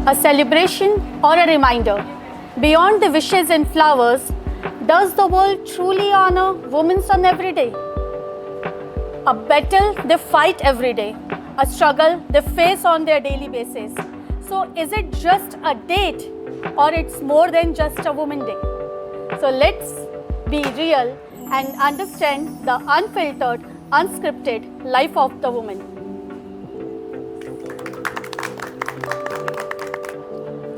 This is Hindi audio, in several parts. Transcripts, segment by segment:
a celebration or a reminder. Beyond the wishes and flowers, does the world truly honor women on every day? A battle they fight every day, a struggle they face on their daily basis. So is it just a date or it's more than just a Women Day? So let's be real and understand the unfiltered, unscripted life of the woman.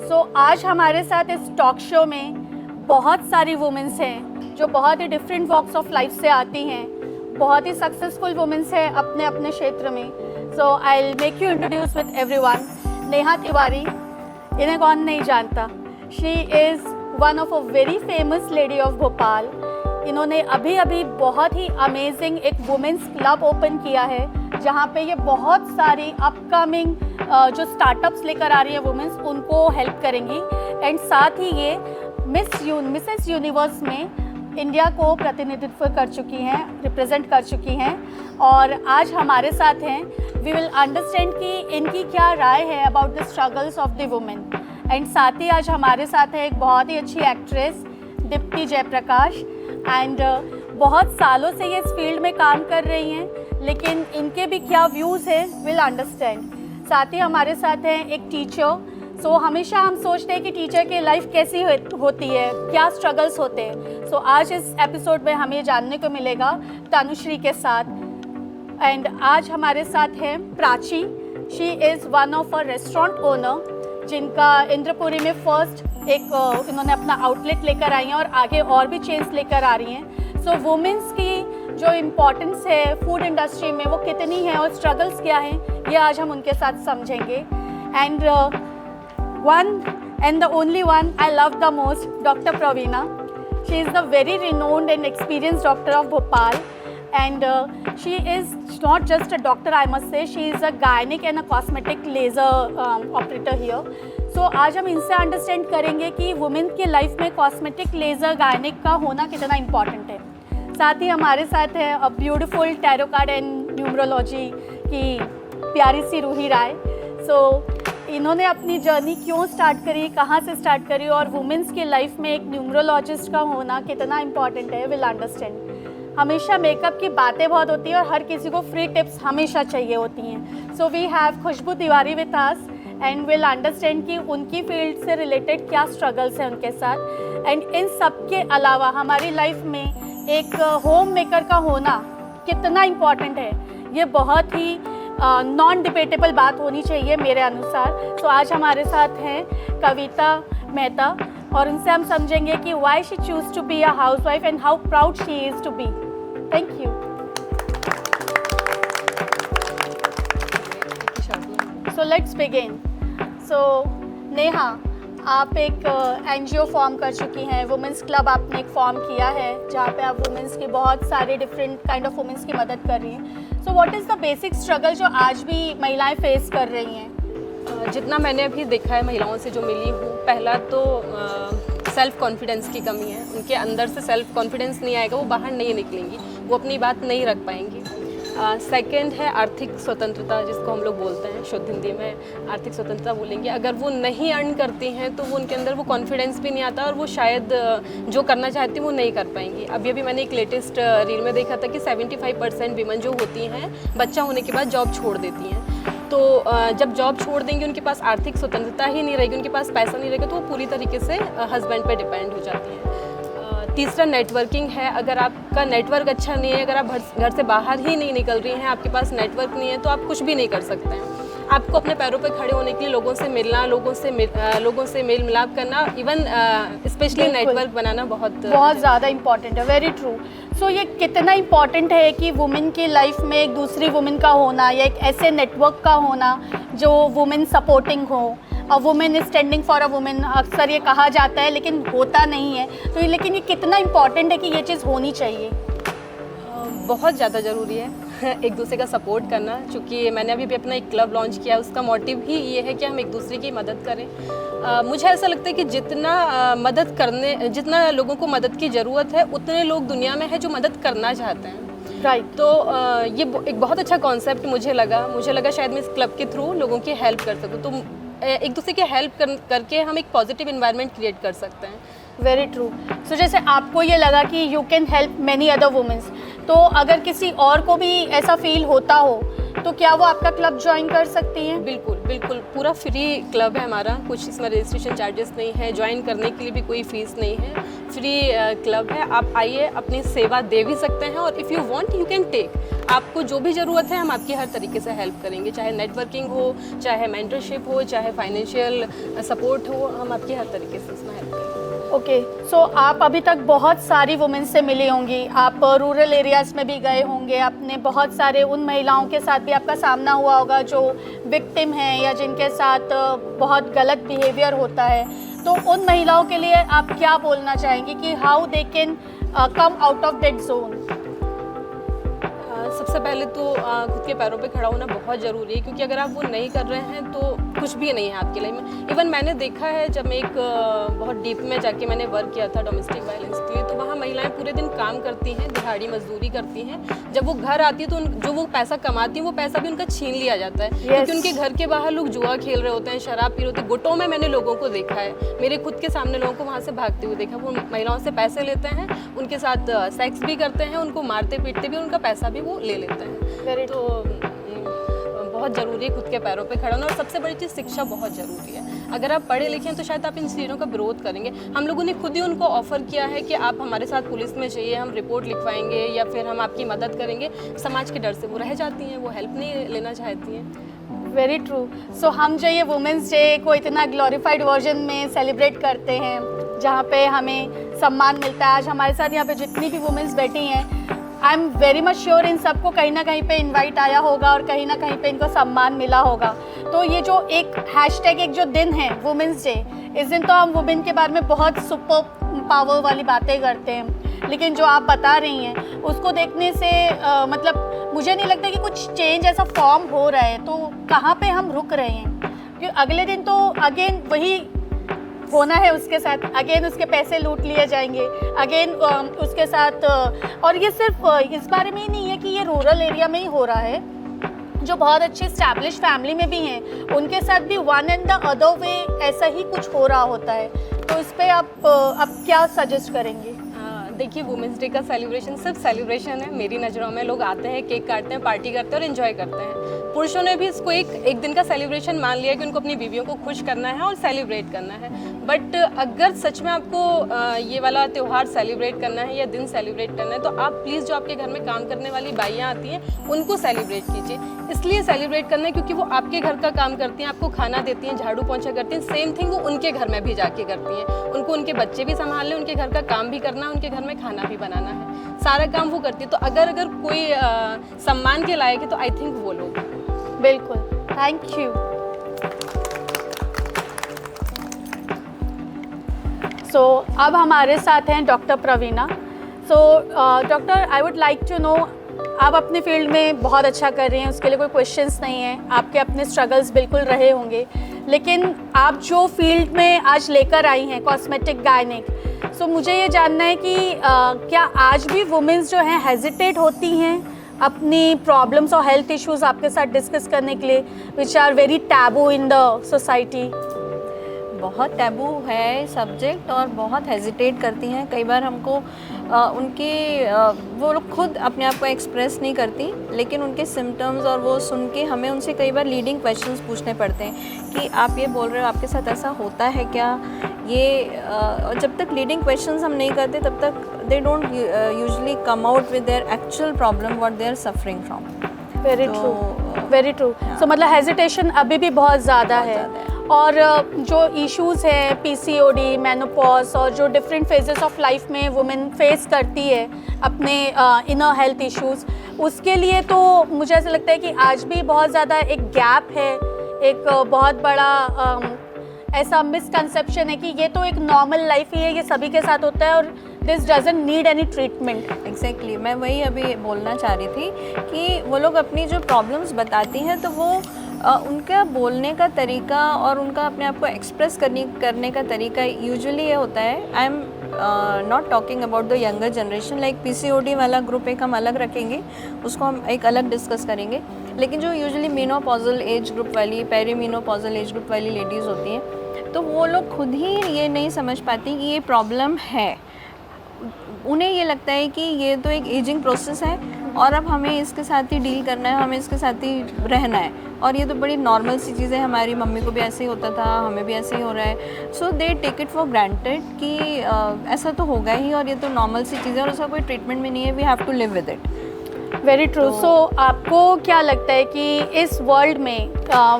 So आज हमारे साथ इस टॉक शो में बहुत सारी वुमेन्स हैं जो बहुत ही डिफरेंट वॉक्स ऑफ लाइफ से आती हैं, बहुत ही सक्सेसफुल वुमेन्स हैं अपने अपने क्षेत्र में. So I will make you introduce with everyone. Neha Tiwari, इन्हें कौन नहीं जानता. She is one of a very famous lady of Bhopal. इन्होंने अभी अभी बहुत ही अमेजिंग एक वुमेन्स क्लब ओपन किया है जहाँ पे ये बहुत सारी अपकमिंग जो स्टार्टअप्स लेकर आ रही है वुमेन्स, उनको हेल्प करेंगी. एंड साथ ही ये मिसेस यूनिवर्स में इंडिया को प्रतिनिधित्व कर चुकी हैं, रिप्रेजेंट कर चुकी हैं और आज हमारे साथ हैं. वी विल अंडरस्टैंड कि इनकी क्या राय है about the struggles of the women. And साथ ही आज हमारे साथ है एक बहुत ही अच्छी एक्ट्रेस दीप्ति जयप्रकाश. एंड बहुत सालों से ये इस फील्ड में काम कर रही हैं, लेकिन इनके भी क्या व्यूज़ हैं विल अंडरस्टैंड. साथ ही हमारे साथ हैं एक टीचर. सो हमेशा हम सोचते हैं कि टीचर की लाइफ कैसी होती है, क्या स्ट्रगल्स होते हैं. सो आज इस एपिसोड में हमें जानने को मिलेगा तनुश्री के साथ. एंड आज हमारे साथ हैं Prachi. She is one of a restaurant owner जिनका इंद्रपुरी में फर्स्ट एक इन्होंने अपना आउटलेट लेकर आई हैं और आगे और भी चेंज लेकर आ रही हैं. सो वुमेन्स की जो इम्पोर्टेंस है फूड इंडस्ट्री में वो कितनी है और स्ट्रगल्स क्या हैं, ये आज हम उनके साथ समझेंगे. And one and the only one I love the most, doctor Praveena. She is the very renowned and experience doctor of Bhopal. And she is not just a doctor, I must say. She is a gynec and a cosmetic laser operator here. So आज हम इनसे अंडरस्टैंड करेंगे कि वुमेन के लाइफ में कॉस्मेटिक लेज़र गायनिक का होना कितना इम्पॉर्टेंट है. साथ ही हमारे साथ है a beautiful tarot card and numerology की प्यारी सी रूही राय. सो इन्होंने अपनी जर्नी क्यों स्टार्ट करी, कहाँ से स्टार्ट करी और वुमेन्स की लाइफ में एक न्यूमरोलॉजिस्ट का होना कितना इम्पॉर्टेंट है विल अंडरस्टैंड. हमेशा मेकअप की बातें बहुत होती है और हर किसी को फ्री टिप्स हमेशा चाहिए होती हैं. So we have Khushboo Tiwari with us and will understand कि उनकी फील्ड से रिलेटेड क्या स्ट्रगल्स हैं उनके साथ. एंड इन सब के अलावा हमारी लाइफ में एक होम मेकर का होना कितना इम्पॉर्टेंट है, ये बहुत ही नॉन डिबेटेबल बात होनी चाहिए मेरे अनुसार. सो आज हमारे साथ हैं कविता मेहता और उनसे हम समझेंगे कि why she choose to be a housewife and how proud she is to be. Thank you. So let's begin. So Neha, आप एक एनजीओ फॉर्म कर चुकी हैं, वुमेंस क्लब आपने एक फॉर्म किया है जहाँ पे आप वुमेंस की बहुत सारे डिफरेंट काइंड ऑफ वुमेंस की मदद कर रही हैं. So what is the basic struggle जो आज भी महिलाएं फेस कर रही हैं? जितना मैंने अभी देखा है महिलाओं से जो मिली हूँ, पहला तो सेल्फ़ कॉन्फिडेंस की कमी है. उनके अंदर से सेल्फ़ कॉन्फिडेंस नहीं आएगा, वो बाहर नहीं निकलेंगी, वो अपनी बात नहीं रख पाएंगी. सेकंड है आर्थिक स्वतंत्रता, जिसको हम लोग बोलते हैं, शुद्ध हिंदी में आर्थिक स्वतंत्रता बोलेंगे. अगर वो नहीं अर्न करती हैं तो वो उनके अंदर वो कॉन्फिडेंस भी नहीं आता और वो शायद जो करना चाहती हैं वो नहीं कर पाएंगी. अभी अभी मैंने एक लेटेस्ट रील में देखा था कि 75% वीमेन जो होती हैं बच्चा होने के बाद जॉब छोड़ देती हैं. तो जब जॉब छोड़ देंगी, उनके पास आर्थिक स्वतंत्रता ही नहीं रहेगी, उनके पास पैसा नहीं रहेगा, तो वो पूरी तरीके से हस्बैंड पे डिपेंड हो जाती हैं. तीसरा नेटवर्किंग है. अगर आपका नेटवर्क अच्छा नहीं है, अगर आप घर से बाहर ही नहीं निकल रही हैं, आपके पास नेटवर्क नहीं है, तो आप कुछ भी नहीं कर सकते हैं. आपको अपने पैरों पे खड़े होने के लिए लोगों से मिलना, लोगों से मेल मिलाप करना, इवन स्पेशली नेटवर्क बनाना बहुत ज़्यादा इम्पॉर्टेंट है. Very true. सो ये कितना इम्पॉर्टेंट है कि वुमेन की लाइफ में एक दूसरी वुमेन का होना या एक ऐसे नेटवर्क का होना जो वुमेन सपोर्टिंग हो. A women is standing for a women, अक्सर ये कहा जाता है लेकिन होता नहीं है. तो लेकिन ये कितना इम्पॉर्टेंट है कि ये चीज़ होनी चाहिए? बहुत ज़्यादा ज़रूरी है एक दूसरे का सपोर्ट करना. चूँकि मैंने अभी भी अपना एक क्लब लॉन्च किया, उसका मोटिव ही ये है कि हम एक दूसरे की मदद करें. मुझे ऐसा लगता है कि जितना लोगों को मदद की ज़रूरत है, उतने लोग दुनिया में हैं जो मदद करना चाहते हैं. राइट. तो ये एक बहुत अच्छा कॉन्सेप्ट मुझे लगा शायद मैं इस क्लब के थ्रू लोगों की हेल्प कर सकूँ. तो एक दूसरे की हेल्प करके हम एक पॉजिटिव इन्वायरमेंट क्रिएट कर सकते हैं। Very true. सो जैसे आपको ये लगा कि you can help many other womens, तो अगर किसी और को भी ऐसा फील होता हो तो क्या वो आपका क्लब ज्वाइन कर सकती हैं? बिल्कुल बिल्कुल, पूरा फ्री क्लब है हमारा, कुछ इसमें रजिस्ट्रेशन चार्जेस नहीं है, ज्वाइन करने के लिए भी कोई फ़ीस नहीं है, फ्री क्लब है। आप आइए, अपनी सेवा दे भी सकते हैं और if you want you can take. आपको जो भी ज़रूरत है हम आपकी हर तरीके से हेल्प करेंगे, चाहे नेटवर्किंग हो, चाहे मेंटरशिप हो, चाहे फाइनेंशियल सपोर्ट हो, हम आपकी हर तरीके से इसमें हेल्प करेंगे। ओके, सो आप अभी तक बहुत सारी वुमेन से मिली होंगी, आप रूरल एरियाज़ में भी गए होंगे, आपने बहुत सारे उन महिलाओं के साथ भी आपका सामना हुआ होगा जो विक्टिम हैं या जिनके साथ बहुत गलत बिहेवियर होता है। तो उन महिलाओं के लिए आप क्या बोलना चाहेंगी कि how they can come out of that zone? सबसे पहले तो खुद के पैरों पे खड़ा होना बहुत ज़रूरी है, क्योंकि अगर आप वो नहीं कर रहे हैं तो कुछ भी नहीं है आपकी लाइफ में। इवन मैंने देखा है, जब मैं एक बहुत डीप में जाके मैंने वर्क किया था डोमेस्टिक वायलेंस के लिए, तो वहाँ महिलाएं पूरे दिन काम करती हैं, दिहाड़ी मजदूरी करती हैं, जब वो घर आती है तो जो वो पैसा कमाती हैं वो पैसा भी उनका छीन लिया जाता है। क्योंकि उनके घर के बाहर लोग जुआ खेल रहे होते हैं, शराब पी रहे होते हैं। गुटों में मैंने लोगों को देखा है, मेरे खुद के सामने लोगों को वहाँ से भागते हुए देखा। वो महिलाओं से पैसे लेते हैं, उनके साथ सेक्स भी करते हैं, उनको मारते पीटते भी, उनका पैसा भी वो ले लेते हैं। तो बहुत ज़रूरी है खुद के पैरों पे खड़ा होना, और सबसे बड़ी चीज़ शिक्षा बहुत ज़रूरी है। अगर आप पढ़े लिखे हैं तो शायद आप इन चीज़ों का विरोध करेंगे। हम लोगों ने खुद ही उनको ऑफ़र किया है कि आप हमारे साथ पुलिस में चाहिए, हम रिपोर्ट लिखवाएंगे या फिर हम आपकी मदद करेंगे। समाज के डर से वो रह जाती हैं, वो हेल्प नहीं लेना चाहती हैं। Very true. सो हम जो ये वुमेंस डे को इतना ग्लोरीफाइड वर्जन में सेलिब्रेट करते हैं, जहाँ पे हमें सम्मान मिलता है, आज हमारे साथ यहाँ पे जितनी भी वुमेंस बैठी हैं, I am very much sure इन सबको कहीं ना कहीं पे इनवाइट आया होगा और कहीं ना कहीं पे इनको सम्मान मिला होगा। तो ये जो एक हैशटैग, एक जो दिन है वुमेंस डे, इस दिन तो हम वुमेन के बारे में बहुत सुपर पावर वाली बातें करते हैं, लेकिन जो आप बता रही हैं उसको देखने से मतलब मुझे नहीं लगता कि कुछ चेंज ऐसा फॉर्म हो रहा है। तो कहाँ पे हम रुक रहे हैं? क्योंकि अगले दिन तो अगेन वही होना है उसके साथ, अगेन उसके पैसे लूट लिए जाएंगे, अगेन उसके साथ। और ये सिर्फ इस बारे में ही नहीं है कि ये रूरल एरिया में ही हो रहा है, जो बहुत अच्छी एस्टैब्लिश फैमिली में भी हैं उनके साथ भी one and the other way ऐसा ही कुछ हो रहा होता है। तो इस पर आप क्या सजेस्ट करेंगे? देखिए, वुमेंस डे का सेलिब्रेशन सिर्फ सेलिब्रेशन है मेरी नज़रों में। लोग आते हैं, केक काटते हैं, पार्टी करते हैं और एंजॉय करते हैं। पुरुषों ने भी इसको एक दिन का सेलिब्रेशन मान लिया कि उनको अपनी बीवियों को खुश करना है और सेलिब्रेट करना है। बट अगर सच में आपको ये वाला त्यौहार सेलिब्रेट करना है या दिन सेलिब्रेट करना है, तो आप प्लीज़ जो आपके घर में काम करने वाली बाइयाँ आती हैं उनको सेलिब्रेट कीजिए। इसलिए सेलिब्रेट करना है क्योंकि वो आपके घर का काम करती हैं, आपको खाना देती हैं, झाड़ू पोंछा करती हैं। सेम थिंग वो उनके घर में भी जाके करती हैं। उनको उनके बच्चे भी संभालने, उनके घर का काम भी करना, उनके घर में खाना भी बनाना है, सारा काम वो करती है। तो अगर कोई सम्मान के लायक है तो आई थिंक वो लोग। बिल्कुल, थैंक यू। सो अब हमारे साथ हैं doctor Praveena. So doctor, I would like to know, आप अपने फील्ड में बहुत अच्छा कर रही हैं, उसके लिए कोई क्वेश्चंस नहीं है, आपके अपने स्ट्रगल्स बिल्कुल रहे होंगे, लेकिन आप जो फील्ड में आज लेकर आई हैं कॉस्मेटिक गायनिक, सो मुझे ये जानना है कि क्या आज भी वुमेन्स जो हैं हेजिटेट होती हैं अपनी प्रॉब्लम्स और हेल्थ इश्यूज आपके साथ डिस्कस करने के लिए, which are very taboo in the society? बहुत टैबू है सब्जेक्ट और बहुत हेजिटेट करती हैं। कई बार हमको वो लोग खुद अपने आप को एक्सप्रेस नहीं करती, लेकिन उनके सिम्टम्स और वो सुन के हमें उनसे कई बार लीडिंग क्वेश्चंस पूछने पड़ते हैं कि आप ये बोल रहे हो, आपके साथ ऐसा होता है क्या? जब तक लीडिंग क्वेश्चंस हम नहीं करते तब तक they don't usually come out with their actual problem what they are suffering from. Very true, very true. So मतलब हेजिटेशन अभी भी बहुत ज़्यादा है। और जो इश्यूज़ हैं पीसीओडी, मेनोपॉज और जो डिफरेंट फेजेस ऑफ लाइफ में वुमेन फेस करती है अपने इनर हेल्थ इश्यूज़, उसके लिए तो मुझे ऐसा लगता है कि आज भी बहुत ज़्यादा एक गैप है, एक बहुत बड़ा ऐसा मिसकंसेप्शन है कि ये तो एक नॉर्मल लाइफ ही है, ये सभी के साथ होता है और this doesn't need any treatment. Exactly, मैं वही अभी बोलना चाह रही थी कि वो लोग अपनी जो प्रॉब्लम्स बताती हैं तो वो उनका बोलने का तरीका और उनका अपने आप को एक्सप्रेस करने का तरीका यूजुअली ये होता है, I am not talking about the younger generation, like PCOD वाला ग्रुप एक हम अलग रखेंगे, उसको हम एक अलग डिस्कस करेंगे। लेकिन जो यूजुअली मीनोपॉजल एज ग्रुप वाली, पेरीमीनोपॉजल एज ग्रुप वाली लेडीज़ होती हैं, तो वो लोग खुद ही ये नहीं समझ पाती कि ये प्रॉब्लम है। उन्हें ये लगता है कि ये तो एक एजिंग प्रोसेस है और अब हमें इसके साथ ही डील करना है, हमें इसके साथ ही रहना है, और ये तो बड़ी नॉर्मल सी चीज़ है, हमारी मम्मी को भी ऐसे ही होता था, हमें भी ऐसे ही हो रहा है। So they take it for granted कि ऐसा तो होगा ही और ये तो नॉर्मल सी चीज़ है और उसका कोई ट्रीटमेंट भी नहीं है, we have to live with it. Very true. So आपको क्या लगता है कि इस वर्ल्ड में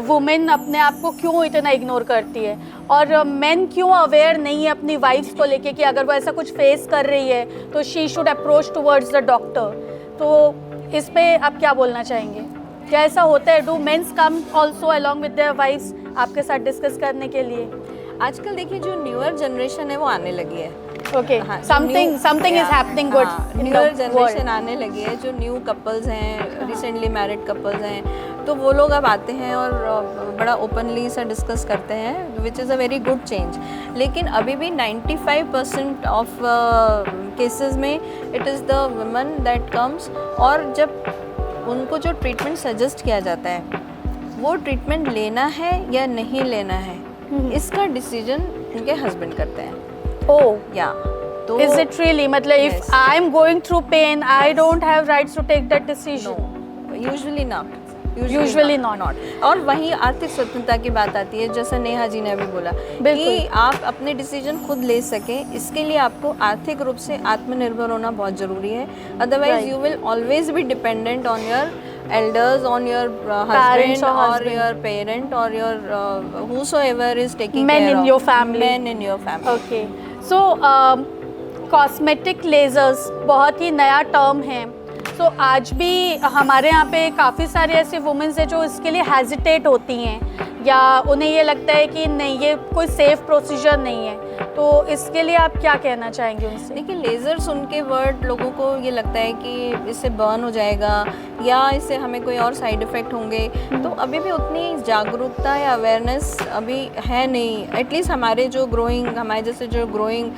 वुमेन अपने आप को क्यों इतना इग्नोर करती है, और मेन क्यों अवेयर नहीं है अपनी वाइफ्स को लेके कि अगर वो ऐसा कुछ फेस कर रही है तो she should approach towards the doctor? तो इस पे आप क्या बोलना चाहेंगे? क्या ऐसा होता है? Do mens come also along with their wifes आपके साथ डिस्कस करने के लिए? आजकल देखिए जो न्यूअर जनरेशन है वो आने लगी है। Okay, something is happening good. Newer generation आने लगी है, जो न्यू कपल्स हैं, रिसेंटली मैरिड कपल्स हैं, तो वो लोग अब आते हैं और बड़ा ओपनली सा डिस्कस करते हैं, which is a very good change. लेकिन अभी भी 95% ऑफ केसेस में it is the woman that comes, और जब उनको जो ट्रीटमेंट सजेस्ट किया जाता है वो ट्रीटमेंट लेना है या नहीं लेना है, इसका डिसीजन उनके हस्बैंड करते हैं। ओह या तो इज इट रियली? मतलब if I am going through pain I don't have rights to take that decision? Usually not. Not. और वहीं आर्थिक स्वतंत्रता की बात आती है, जैसा नेहा जी ने अभी बोला कि आप अपने डिसीजन खुद ले सकें, इसके लिए आपको आर्थिक रूप से आत्मनिर्भर होना बहुत ज़रूरी है। Otherwise you will always be dependent on your elders, on your husband or your parent or your whosoever is taking men care in of your family. Men in your family. Okay. So cosmetic lasers बहुत ही नया टर्म है। So आज भी हमारे यहाँ पे काफ़ी सारे ऐसे वुमेन्स हैं जो इसके लिए हेजिटेट होती हैं, या उन्हें ये लगता है कि नहीं ये कोई सेफ प्रोसीजर नहीं है, तो इसके लिए आप क्या कहना चाहेंगे उनसे? देखिए, लेज़र सुन के वर्ड लोगों को ये लगता है कि इससे बर्न हो जाएगा या इससे हमें कोई और साइड इफ़ेक्ट होंगे, तो अभी भी उतनी जागरूकता या अवेयरनेस अभी है नहीं। एटलीस्ट हमारे जैसे जो ग्रोइंग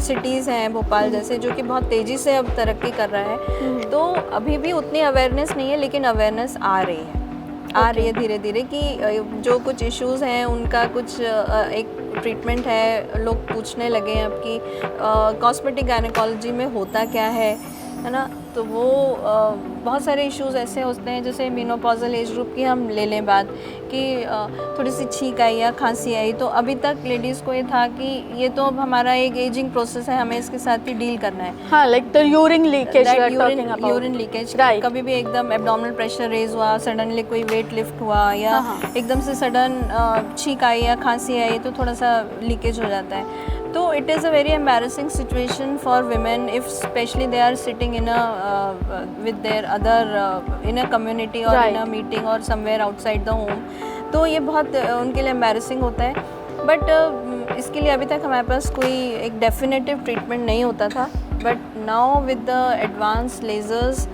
सिटीज़ हैं, भोपाल जैसे, जो कि बहुत तेज़ी से अब तरक्की कर रहा है, तो अभी भी उतनी अवेयरनेस नहीं है, लेकिन अवेयरनेस आ रही है। आ रही है धीरे धीरे कि जो कुछ इश्यूज़ हैं उनका कुछ एक ट्रीटमेंट है, लोग पूछने लगे हैं अब कि कॉस्मेटिक गायनेकोलॉजी में होता क्या है ना। तो वो बहुत सारे इश्यूज़ ऐसे होते हैं, जैसे मेनोपॉजल एज ग्रुप की हम ले लें बात कि थोड़ी सी छींक आई या खांसी आई, तो अभी तक लेडीज़ को ये था कि ये तो अब हमारा एक एजिंग प्रोसेस है, हमें इसके साथ ही डील करना है। हाँ, like the urine leakage, urine leakage, कभी भी एकदम एब्डोमिनल प्रेशर रेज हुआ, सडनली कोई वेट लिफ्ट हुआ, या एकदम से सडन छींक आई या खांसी आई, तो थोड़ा सा लीकेज हो जाता है। तो it is a very embarrassing situation for women if especially they are sitting in a with their other in a community or in a meeting or somewhere outside the home, तो ये बहुत उनके लिए एम्बैरेसिंग होता है। बट इसके लिए अभी तक हमारे पास कोई एक डेफिनेटिव ट्रीटमेंट नहीं होता था, but now with the advance lasers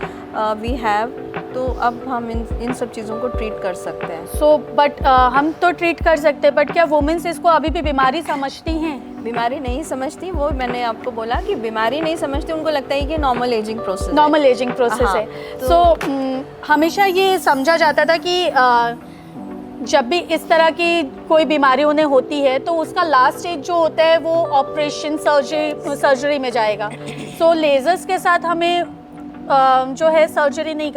we have, तो अब हम इन सब चीज़ों को ट्रीट कर सकते हैं। सो बट हम तो ट्रीट कर सकते हैं, बट क्या वुमेन्स इसको अभी भी बीमारी समझती हैं? बीमारी नहीं समझती, वो मैंने आपको बोला कि बीमारी नहीं समझती, उनको लगता है कि नॉर्मल एजिंग प्रोसेस है। सो हमेशा ये समझा जाता था कि जब भी इस तरह की कोई बीमारी उन्हें होती है तो उसका लास्ट स्टेज जो होता है वो ऑपरेशन सर्जरी में जाएगा। सो लेजर्स के साथ हमें जो है सर्जरी नहीं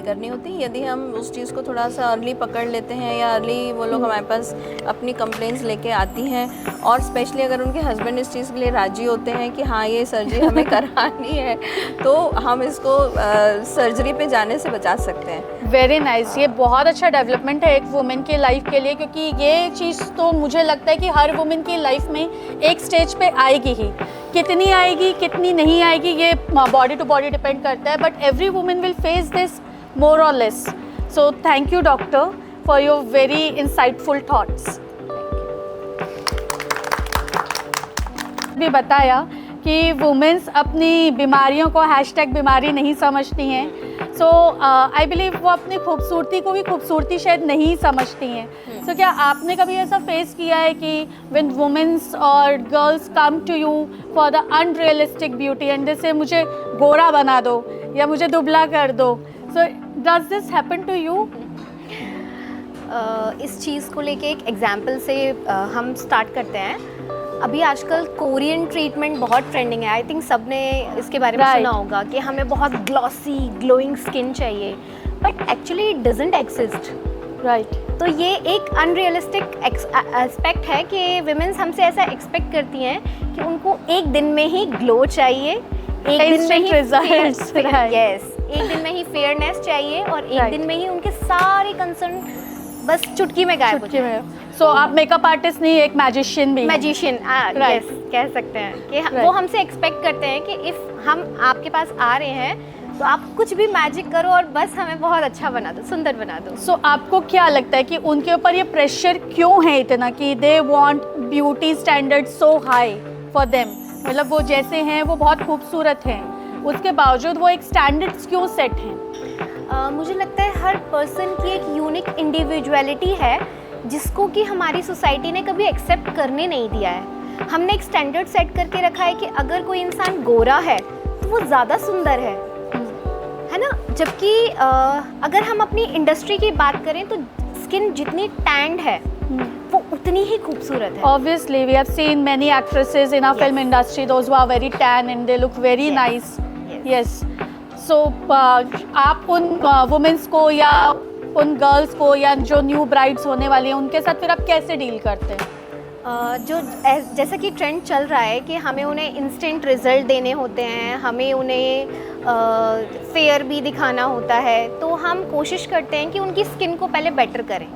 करनी होती। यदि हम उस चीज़ को थोड़ा सा अर्ली पकड़ लेते हैं, या अर्ली वो लोग हमारे पास अपनी कंप्लेंट्स लेके आती हैं, और स्पेशली अगर उनके हस्बैंड इस चीज़ के लिए राजी होते हैं कि हाँ ये सर्जरी हमें करानी है, तो हम इसको सर्जरी पे जाने से बचा सकते हैं। Very nice. ये बहुत अच्छा डेवलपमेंट है एक वुमेन की लाइफ के लिए, क्योंकि ये चीज़ तो मुझे लगता है कि हर वुमेन की लाइफ में एक स्टेज पे आएगी ही। कितनी आएगी कितनी नहीं आएगी ये बॉडी टू बॉडी डिपेंड करता है, but every women will face this more और less. So thank you doctor for your very insightful thoughts. भी बताया कि वुमेन्स अपनी बीमारियों को # बीमारी नहीं समझती हैं, सो आई बिलीव वो अपनी खूबसूरती को भी खूबसूरती शायद नहीं समझती हैं। सो क्या आपने कभी ऐसा फेस किया है कि व्हेन वुमेन्स और girls come to you for the unrealistic beauty and जैसे मुझे गोरा बना दो या मुझे दुबला कर दो, so does this happen to you? इस चीज़ को लेके एक एग्जाम्पल से हम स्टार्ट करते हैं। अभी आजकल कोरियन ट्रीटमेंट बहुत ट्रेंडिंग है। आई थिंक सब ने इसके बारे में सुना होगा कि हमें बहुत ग्लॉसी ग्लोइंग स्किन चाहिए, but actually it doesn't exist. Right. तो ये एक अनरियलिस्टिक एस्पेक्ट है कि विमेंस हमसे ऐसा एक्सपेक्ट करती हैं कि उनको एक दिन में ही ग्लो चाहिए, एक दिन में ही results, right. यस, एक दिन में ही फेयरनेस चाहिए और एक Right. दिन में ही उनके सारे कंसर्न बस चुटकी में गायब हो चुटकी में। सो आप मेकअप आर्टिस्ट नहीं, एक मैजिशियन भी। Magician Right. यस कह सकते हैं कि Right. वो हमसे एक्सपेक्ट करते हैं कि इफ़ हम आपके पास आ रहे हैं तो आप कुछ भी मैजिक करो और बस हमें बहुत अच्छा बना दो, सुंदर बना दो। सो आपको क्या लगता है कि उनके ऊपर ये प्रेशर क्यों है इतना कि they want beauty standard so high for them? मतलब वो जैसे हैं वो बहुत खूबसूरत हैं, उसके बावजूद वो एक स्टैंडर्ड्स क्यों सेट हैं? मुझे लगता है हर पर्सन की एक यूनिक इंडिविजुअलिटी है जिसको कि हमारी सोसाइटी ने कभी एक्सेप्ट करने नहीं दिया है। हमने एक स्टैंडर्ड सेट करके रखा है कि अगर कोई इंसान गोरा है तो वो ज़्यादा सुंदर है ना? जबकि अगर हम अपनी इंडस्ट्री की बात करें तो स्किन जितनी टैंड है वो उतनी ही खूबसूरत है। Obviously, we have seen many actresses in our film industry, those who are very tan and they look very Yes. nice. Yes. Yes. So, आप उन वुमेन्स को या उन गर्ल्स को या जो न्यू ब्राइड्स होने वाली हैं उनके साथ फिर आप कैसे डील करते हैं? जैसा कि ट्रेंड चल रहा है कि हमें उन्हें इंस्टेंट रिजल्ट देने होते हैं, हमें उन्हें फेयर भी दिखाना होता है, तो हम कोशिश करते हैं कि उनकी स्किन को पहले बेटर करें।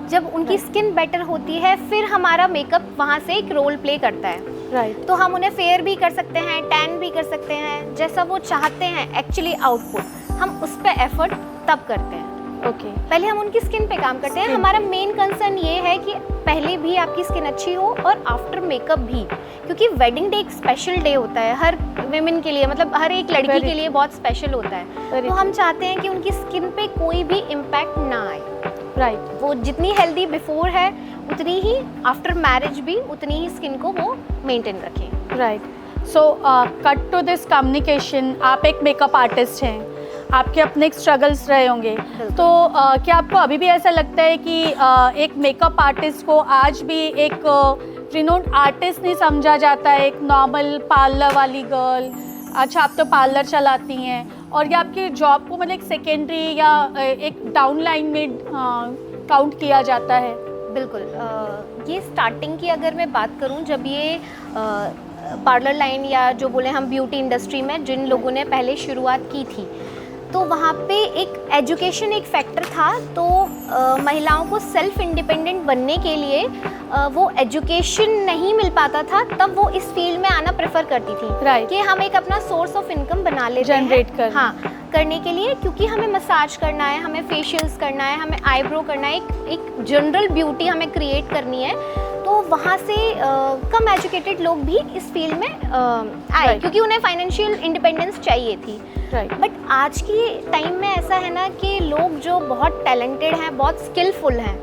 जब उनकी स्किन बेटर होती है फिर हमारा मेकअप वहाँ से एक रोल प्ले करता है। राइट। तो हम उन्हें फेयर भी कर सकते हैं, टैन भी कर सकते हैं, जैसा वो चाहते हैं एक्चुअली आउटपुट, हम उस पर एफर्ट तब करते हैं। ओके। पहले हम उनकी स्किन पे काम करते हैं। हमारा मेन कंसर्न ये है कि पहले भी आपकी स्किन अच्छी हो और आफ्टर मेकअप भी, क्योंकि वेडिंग डे एक स्पेशल डे होता है हर विमेन के लिए, मतलब हर एक लड़की के लिए बहुत स्पेशल होता है। तो हम चाहते हैं कि उनकी स्किन पे कोई भी इम्पैक्ट ना आए। राइट। वो जितनी हेल्दी बिफोर है उतनी ही आफ्टर मैरिज भी उतनी ही स्किन को वो मेंटेन रखें। Right. So cut to this communication, आप एक मेकअप आर्टिस्ट हैं, आपके अपने स्ट्रगल्स रहे होंगे, तो क्या आपको अभी भी ऐसा लगता है कि एक मेकअप आर्टिस्ट को आज भी एक रिनोन्ड आर्टिस्ट नहीं समझा जाता है, एक नॉर्मल पार्लर वाली गर्ल? अच्छा, आप तो पार्लर चलाती हैं और ये आपकी जॉब को मतलब एक सेकेंडरी या एक डाउन लाइन में काउंट किया जाता है? बिल्कुल। ये स्टार्टिंग की अगर मैं बात करूं, जब ये पार्लर लाइन या जो बोले हम ब्यूटी इंडस्ट्री में जिन लोगों ने पहले शुरुआत की थी, तो वहाँ पे एक एजुकेशन एक फैक्टर था। तो महिलाओं को सेल्फ इंडिपेंडेंट बनने के लिए वो एजुकेशन नहीं मिल पाता था, तब वो इस फील्ड में आना प्रेफर करती थी। Right. कि हम एक अपना सोर्स ऑफ इनकम बना लेते हैं Generate करना। हाँ, करने के लिए, क्योंकि हमें मसाज करना है, हमें फेशियल्स करना है, हमें आईब्रो करना है, एक जनरल ब्यूटी हमें क्रिएट करनी है। तो वहाँ से कम एजुकेटेड लोग भी इस फील्ड में आए, Right. क्योंकि उन्हें फाइनेंशियल इंडिपेंडेंस चाहिए थी। राइट। बट आज की टाइम में ऐसा है ना कि लोग जो बहुत टैलेंटेड हैं, बहुत स्किलफुल हैं,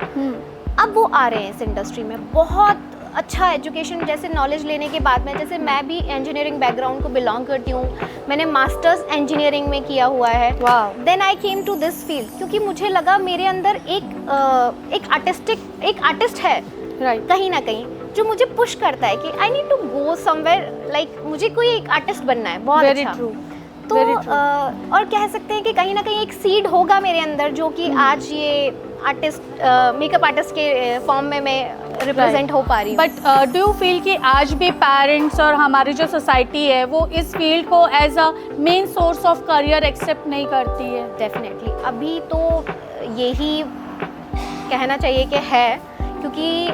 अब वो आ रहे हैं इस इंडस्ट्री में। बहुत अच्छा एजुकेशन, जैसे नॉलेज लेने के बाद में, जैसे मैं भी इंजीनियरिंग बैकग्राउंड को बिलोंग करती हूँ, मैंने मास्टर्स इंजीनियरिंग में किया हुआ है। वाह। Then I came to this field, क्योंकि मुझे लगा मेरे अंदर एक आर्टिस्ट है राइट। कहीं ना कहीं, जो मुझे पुश करता है कि I need to go somewhere, like मुझे कोई एक आर्टिस्ट बनना है। बहुत वेरी अच्छा। ट्रू। तो और कह सकते हैं कि कहीं ना कहीं एक सीड होगा मेरे अंदर, जो कि आज ये आर्टिस्ट मेकअप आर्टिस्ट के फॉर्म में मैं रिप्रेजेंट हो पा रही हूँ। बट डू यू फील कि आज भी पेरेंट्स और हमारी जो सोसाइटी है वो इस फील्ड को as a main source of career accept नहीं करती है? डेफिनेटली अभी तो यही कहना चाहिए कि है, क्योंकि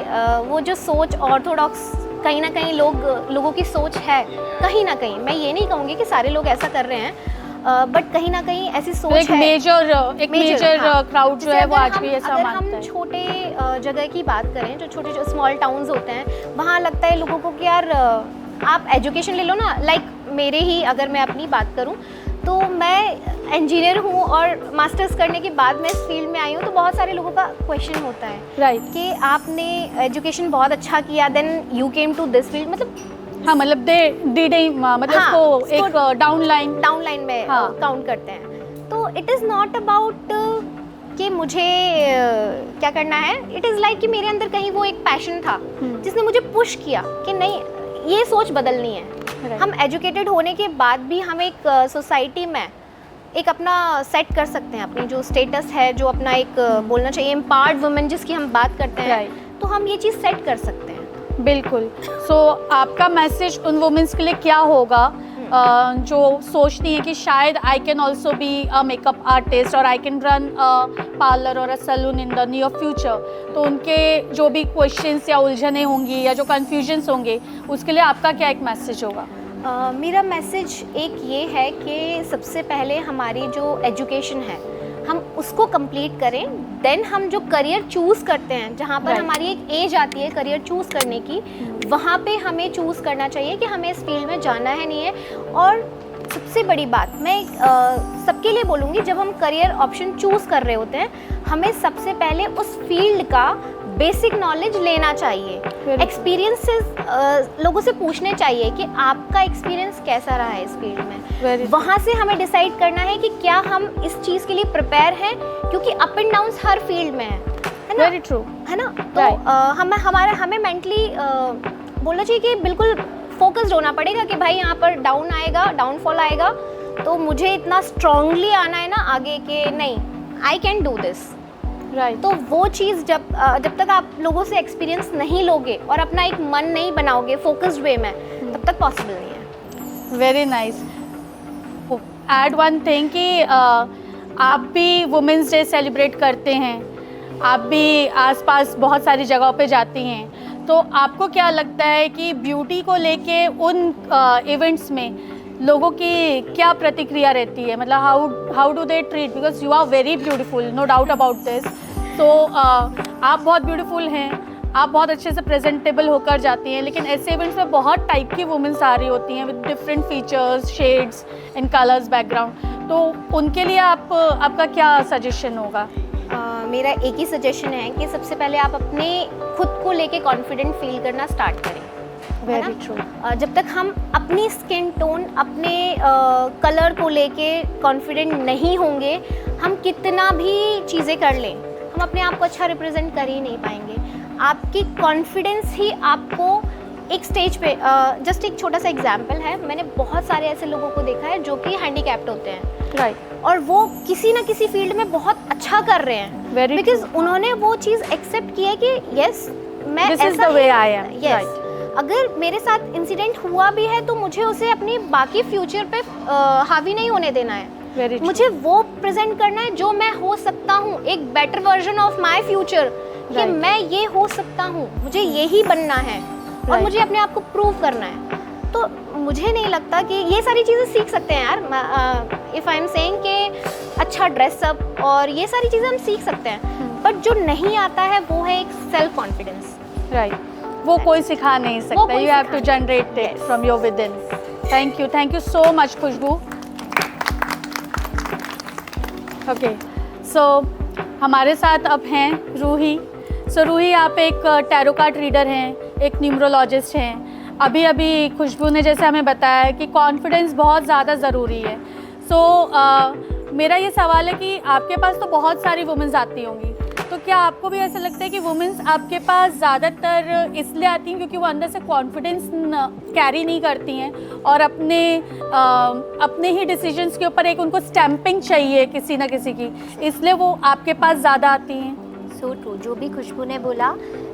वो जो सोच ऑर्थोडॉक्स कहीं ना कहीं लोगों की सोच है, कहीं ना कहीं, मैं ये नहीं कहूँगी कि सारे लोग ऐसा कर रहे हैं, बट कहीं ना कहीं ऐसी सोच एक है। मेजर हाँ। क्राउड जो है वो आज भी ऐसा अगर मानता हम है। छोटे जगह की बात करें, जो छोटे जो स्मॉल टाउन्स होते हैं, वहाँ लगता है लोगों को कि यार आप एजुकेशन ले लो ना। लाइक मेरे ही अगर मैं अपनी बात करूँ तो मैं इंजीनियर हूँ और मास्टर्स करने के बाद मैं इस फील्ड में आई हूँ, तो बहुत सारे लोगों का क्वेश्चन होता है राइट कि आपने एजुकेशन बहुत अच्छा किया, then you came to this field, मतलब हाँ, मतलब दे मतलब हाँ, उसको उसको एक डाउन लाइन में हाँ। काउंट करते हैं। तो इट इज़ नॉट अबाउट कि मुझे क्या करना है, इट इज़ लाइक कि मेरे अंदर कहीं वो एक पैशन था जिसने मुझे पुश किया कि नहीं, ये सोच बदलनी है। हम एजुकेटेड होने के बाद भी हम एक सोसाइटी में एक अपना सेट कर सकते हैं, अपनी जो स्टेटस है, जो अपना एक बोलना चाहिए एम्पावर्ड वुमेन जिसकी हम बात करते हैं, तो हम ये चीज़ सेट कर सकते हैं। बिल्कुल। सो आपका मैसेज उन वुमेन्स के लिए क्या होगा जो सोचती हैं कि शायद I can also be a makeup artist और I can run a parlour और a salon in the near future, तो उनके जो भी क्वेश्चंस या उलझने होंगी या जो कन्फ्यूजन्स होंगे, उसके लिए आपका क्या एक मैसेज होगा? मेरा मैसेज एक ये है कि सबसे पहले हमारी जो एजुकेशन है हम उसको कंप्लीट करें, देन हम जो करियर चूज़ करते हैं, जहाँ पर हमारी एक एज आती है करियर चूज़ करने की, वहाँ पे हमें चूज़ करना चाहिए कि हमें इस फील्ड में जाना है नहीं है। और सबसे बड़ी बात मैं सबके लिए बोलूँगी, जब हम करियर ऑप्शन चूज़ कर रहे होते हैं, हमें सबसे पहले उस फील्ड का बेसिक नॉलेज लेना चाहिए। एक्सपीरियंसेस लोगों से पूछने चाहिए कि आपका एक्सपीरियंस कैसा रहा है इस फील्ड में। वहाँ से हमें डिसाइड करना है कि क्या हम इस चीज़ के लिए प्रिपेयर हैं, क्योंकि up and downs her field में है ना, वेरी ट्रू, है ना। तो हमें मेंटली बोलना चाहिए कि बिल्कुल फोकस्ड होना पड़ेगा कि भाई यहाँ पर डाउन आएगा, डाउनफॉल आएगा, तो मुझे इतना स्ट्रांगली आना है ना आगे कि नहीं, I can do this. Right. तो वो चीज़ जब तक आप लोगों से एक्सपीरियंस नहीं लोगे और अपना एक मन नहीं बनाओगे फोकस्ड वे में, तब तक पॉसिबल नहीं है। Very nice. Add one thing कि आप भी वुमेंस डे सेलिब्रेट करते हैं, आप भी आसपास बहुत सारी जगहों पे जाती हैं, तो आपको क्या लगता है कि ब्यूटी को लेके उन इवेंट्स में लोगों की क्या प्रतिक्रिया रहती है? मतलब how do they treat, because you are very beautiful, no doubt about this. तो आप बहुत ब्यूटीफुल हैं, आप बहुत अच्छे से प्रेजेंटेबल होकर जाती हैं, लेकिन ऐसे इवेंट्स में बहुत टाइप की वुमेन्स आ रही होती हैं with different features, shades and colours, background, तो उनके लिए आपका क्या सजेशन होगा? मेरा एक ही सजेशन है कि सबसे पहले आप अपने खुद को लेके कॉन्फिडेंट फील करना स्टार्ट करें। Very true. जब तक हम अपनी स्किन टोन, अपने कलर को लेके कॉन्फिडेंट नहीं होंगे, हम कितना भी चीज़ें कर लें, हम अपने आप को अच्छा रिप्रेजेंट कर ही नहीं पाएंगे। आपकी कॉन्फिडेंस ही आपको एक स्टेज पे, जस्ट एक छोटा सा एग्जांपल है, मैंने बहुत सारे ऐसे लोगों को देखा है जो कि हैंडीकैप्ड होते हैं, राइट, और वो किसी ना किसी फील्ड में बहुत अच्छा कर रहे हैं, Very बिकॉज उन्होंने वो चीज़ एक्सेप्ट की है कि यस, मैं This is ऐसा the way he- I am, yes, right. अगर मेरे साथ इंसिडेंट हुआ भी है तो मुझे उसे अपनी बाकी फ्यूचर पे हावी नहीं होने देना है। Very true. मुझे वो प्रेजेंट करना है जो मैं हो सकता हूँ, एक better version of my future, कि Right. मैं ये हो सकता हूँ, मुझे यही बनना है और Right. मुझे अपने आप को प्रूव करना है। तो मुझे नहीं लगता कि ये सारी चीज़ें सीख सकते हैं यार, इफ़ आई एम सेइंग कि अच्छा ड्रेसअप और ये सारी चीज़ें हम सीख सकते हैं, बट जो नहीं आता है वो है एक सेल्फ कॉन्फिडेंस। राइट, वो कोई सिखा नहीं सकता, कोई यू हैव सिखा to generate it from your within इन। Thank you so much Khushbu. Okay, so हमारे साथ अब हैं रूही। सो रूही, आप एक टैरो कार्ड रीडर हैं, एक न्यूमरोलॉजिस्ट हैं। अभी खुशबू ने जैसे हमें बताया कि कॉन्फिडेंस बहुत ज़्यादा ज़रूरी है। सो मेरा ये सवाल है कि आपके पास तो बहुत सारी वुमेन्स आती होंगी, तो क्या आपको भी ऐसा लगता है कि वुमेन्स आपके पास ज़्यादातर इसलिए आती हैं क्योंकि वो अंदर से कॉन्फिडेंस कैरी नहीं करती हैं और अपने ही डिसीजंस के ऊपर एक उनको स्टैंपिंग चाहिए किसी ना किसी की, इसलिए वो आपके पास ज़्यादा आती हैं? सो ट्रू, जो भी खुशबू ने बोला,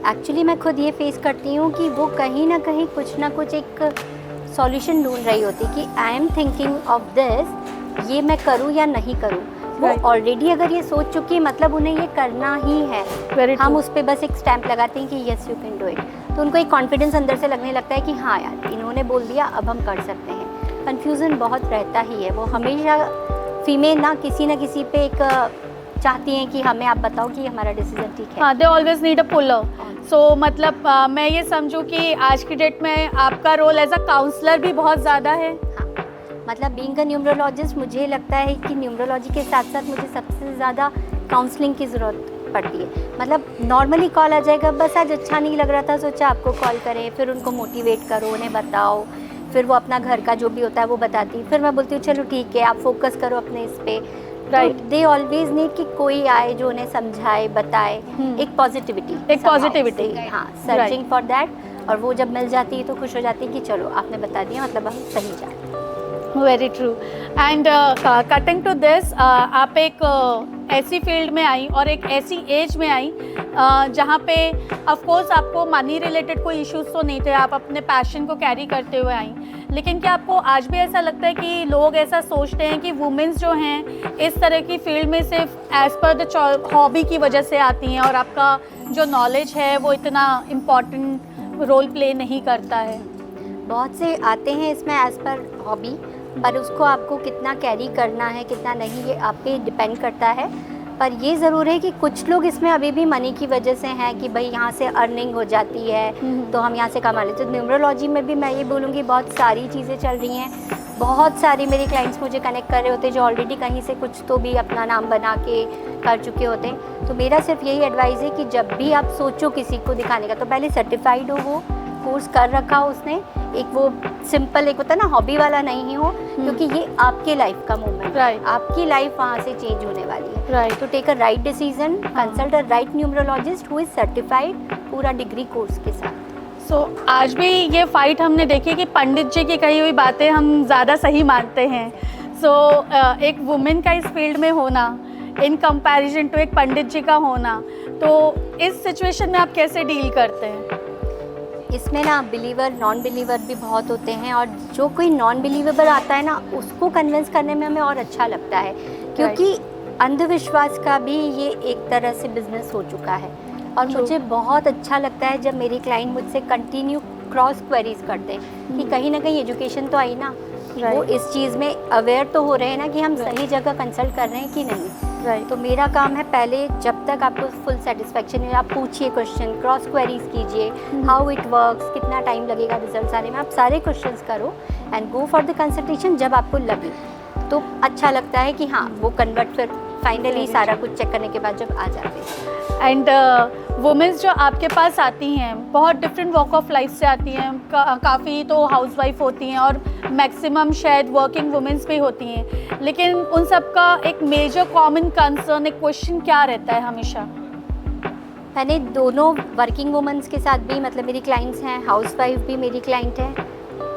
एक्चुअली मैं खुद ये फेस करती हूँ कि वो कहीं ना कहीं कुछ ना कुछ एक सॉल्यूशन ढूंढ रही होती कि I am thinking of this, ये मैं करूँ या नहीं करूँ। वो Right. ऑलरेडी अगर ये सोच चुकी है, मतलब उन्हें ये करना ही है। Very हम true. उस पर बस एक स्टैंप लगाते हैं कि yes you can do it, तो उनको एक कॉन्फिडेंस अंदर से लगने लगता है कि हाँ यार, इन्होंने बोल दिया, अब हम कर सकते हैं। कन्फ्यूज़न बहुत रहता ही है, वो हमेशा फीमेल ना किसी पे एक चाहती हैं कि हमें आप बताओ कि हमारा डिसीजन ठीक है। हाँ, they always need a puller. So मतलब मैं ये समझूँ कि आज की डेट में आपका रोल एज अ काउंसलर भी बहुत ज़्यादा है। हाँ, मतलब बीइंग अ न्यूमरोलॉजिस्ट मुझे लगता है कि न्यूमरोलॉजी के साथ साथ मुझे सबसे ज़्यादा काउंसलिंग की ज़रूरत पड़ती है। मतलब नॉर्मली कॉल आ जाएगा, बस आज अच्छा नहीं लग रहा था, सोचा आपको कॉल करें, फिर उनको मोटिवेट करो, उन्हें बताओ, फिर वो अपना घर का जो भी होता है वो बताती, फिर मैं बोलती हूँ चलो ठीक है आप फोकस करो अपने इस पे। Right. दे ऑलवेज नीड कि कोई आए जो उन्हें समझाए, बताए, एक पॉजिटिविटी, एक positivity. हाँ, सर्चिंग फॉर दैट। और वो जब मिल जाती है तो खुश हो जाती है कि चलो आपने बता दिया, मतलब हम सही जा रहे हैं। Very true. And cutting to this, आप एक ऐसी फील्ड में आई और एक ऐसी एज में आई जहाँ पे ऑफ कोर्स आपको मनी रिलेटेड कोई इश्यूज तो नहीं थे, आप अपने पैशन को कैरी करते हुए आई, लेकिन क्या आपको आज भी ऐसा लगता है कि लोग ऐसा सोचते हैं कि वुमेन्स जो हैं इस तरह की फील्ड में सिर्फ एज पर द हॉबी की वजह से आती हैं और आपका जो नॉलेज है वो इतना इम्पॉर्टेंट रोल प्ले नहीं करता है? बहुत से आते हैं इसमें एज़ पर हॉबी, पर उसको आपको कितना कैरी करना है कितना नहीं ये आप पे डिपेंड करता है। पर ये ज़रूर है कि कुछ लोग इसमें अभी भी मनी की वजह से हैं कि भाई यहाँ से अर्निंग हो जाती है तो हम यहाँ से कमा लेते। तो न्यूमरोलॉजी में भी मैं ये बोलूँगी बहुत सारी चीज़ें चल रही हैं, बहुत सारी मेरे क्लाइंट्स मुझे कनेक्ट कर रहे होते हैं जो ऑलरेडी कहीं से कुछ तो भी अपना नाम बना के कर चुके होते हैं। तो मेरा सिर्फ यही एडवाइस है कि जब भी आप सोचो किसी को दिखाने का तो पहले सर्टिफाइड हो, वो कोर्स कर रखा हो उसने, एक वो सिंपल एक होता है ना हॉबी वाला नहीं हो, क्योंकि ये आपके लाइफ का मोमेंट है, आपकी लाइफ वहाँ से चेंज होने वाली है। तो take a right decision, consult a right numerologist who is certified पूरा डिग्री कोर्स के साथ। सो आज भी ये फाइट हमने देखी कि पंडित जी की कही हुई बातें हम ज़्यादा सही मानते हैं। एक वुमेन का इस फील्ड में होना इन कंपैरिजन टू एक पंडित जी का होना, तो इस सिचुएशन में आप कैसे डील करते हैं? इसमें ना बिलीवर नॉन बिलीवर भी बहुत होते हैं, और जो कोई नॉन बिलीवेबल आता है ना उसको कन्विंस करने में हमें और अच्छा लगता है, क्योंकि अंधविश्वास का भी ये एक तरह से बिजनेस हो चुका है। और मुझे बहुत अच्छा लगता है जब मेरे क्लाइंट मुझसे कंटिन्यू क्रॉस क्वेरीज करते हैं कि कहीं ना कहीं एजुकेशन तो आई ना, वो इस चीज़ में अवेयर तो हो रहे हैं ना कि हम सही जगह कंसल्ट कर रहे हैं कि नहीं। तो मेरा काम है पहले जब तक आपको फुल सेटिस्फेक्शन है आप पूछिए क्वेश्चन, क्रॉस क्वेरीज कीजिए, हाउ इट वर्क्स, कितना टाइम लगेगा रिजल्ट्स आने में, आप सारे क्वेश्चंस करो and go for the consultation. जब आपको लगे तो अच्छा लगता है कि हाँ वो कन्वर्ट फिर फाइनली सारा कुछ चेक करने के बाद जब आ जाते हैं। एंड वुमेन्स जो आपके पास आती हैं बहुत डिफरेंट वॉक ऑफ लाइफ से आती हैं, काफ़ी तो हाउसवाइफ होती हैं और मैक्सिमम शायद वर्किंग वुमेन्स भी होती हैं, लेकिन उन सब का एक मेजर कॉमन कंसर्न, एक क्वेश्चन क्या रहता है हमेशा? मैंने दोनों वर्किंग वुमेन्स के साथ भी, मतलब मेरी क्लाइंट्स हैं, हाउसवाइफ भी मेरी क्लाइंट है।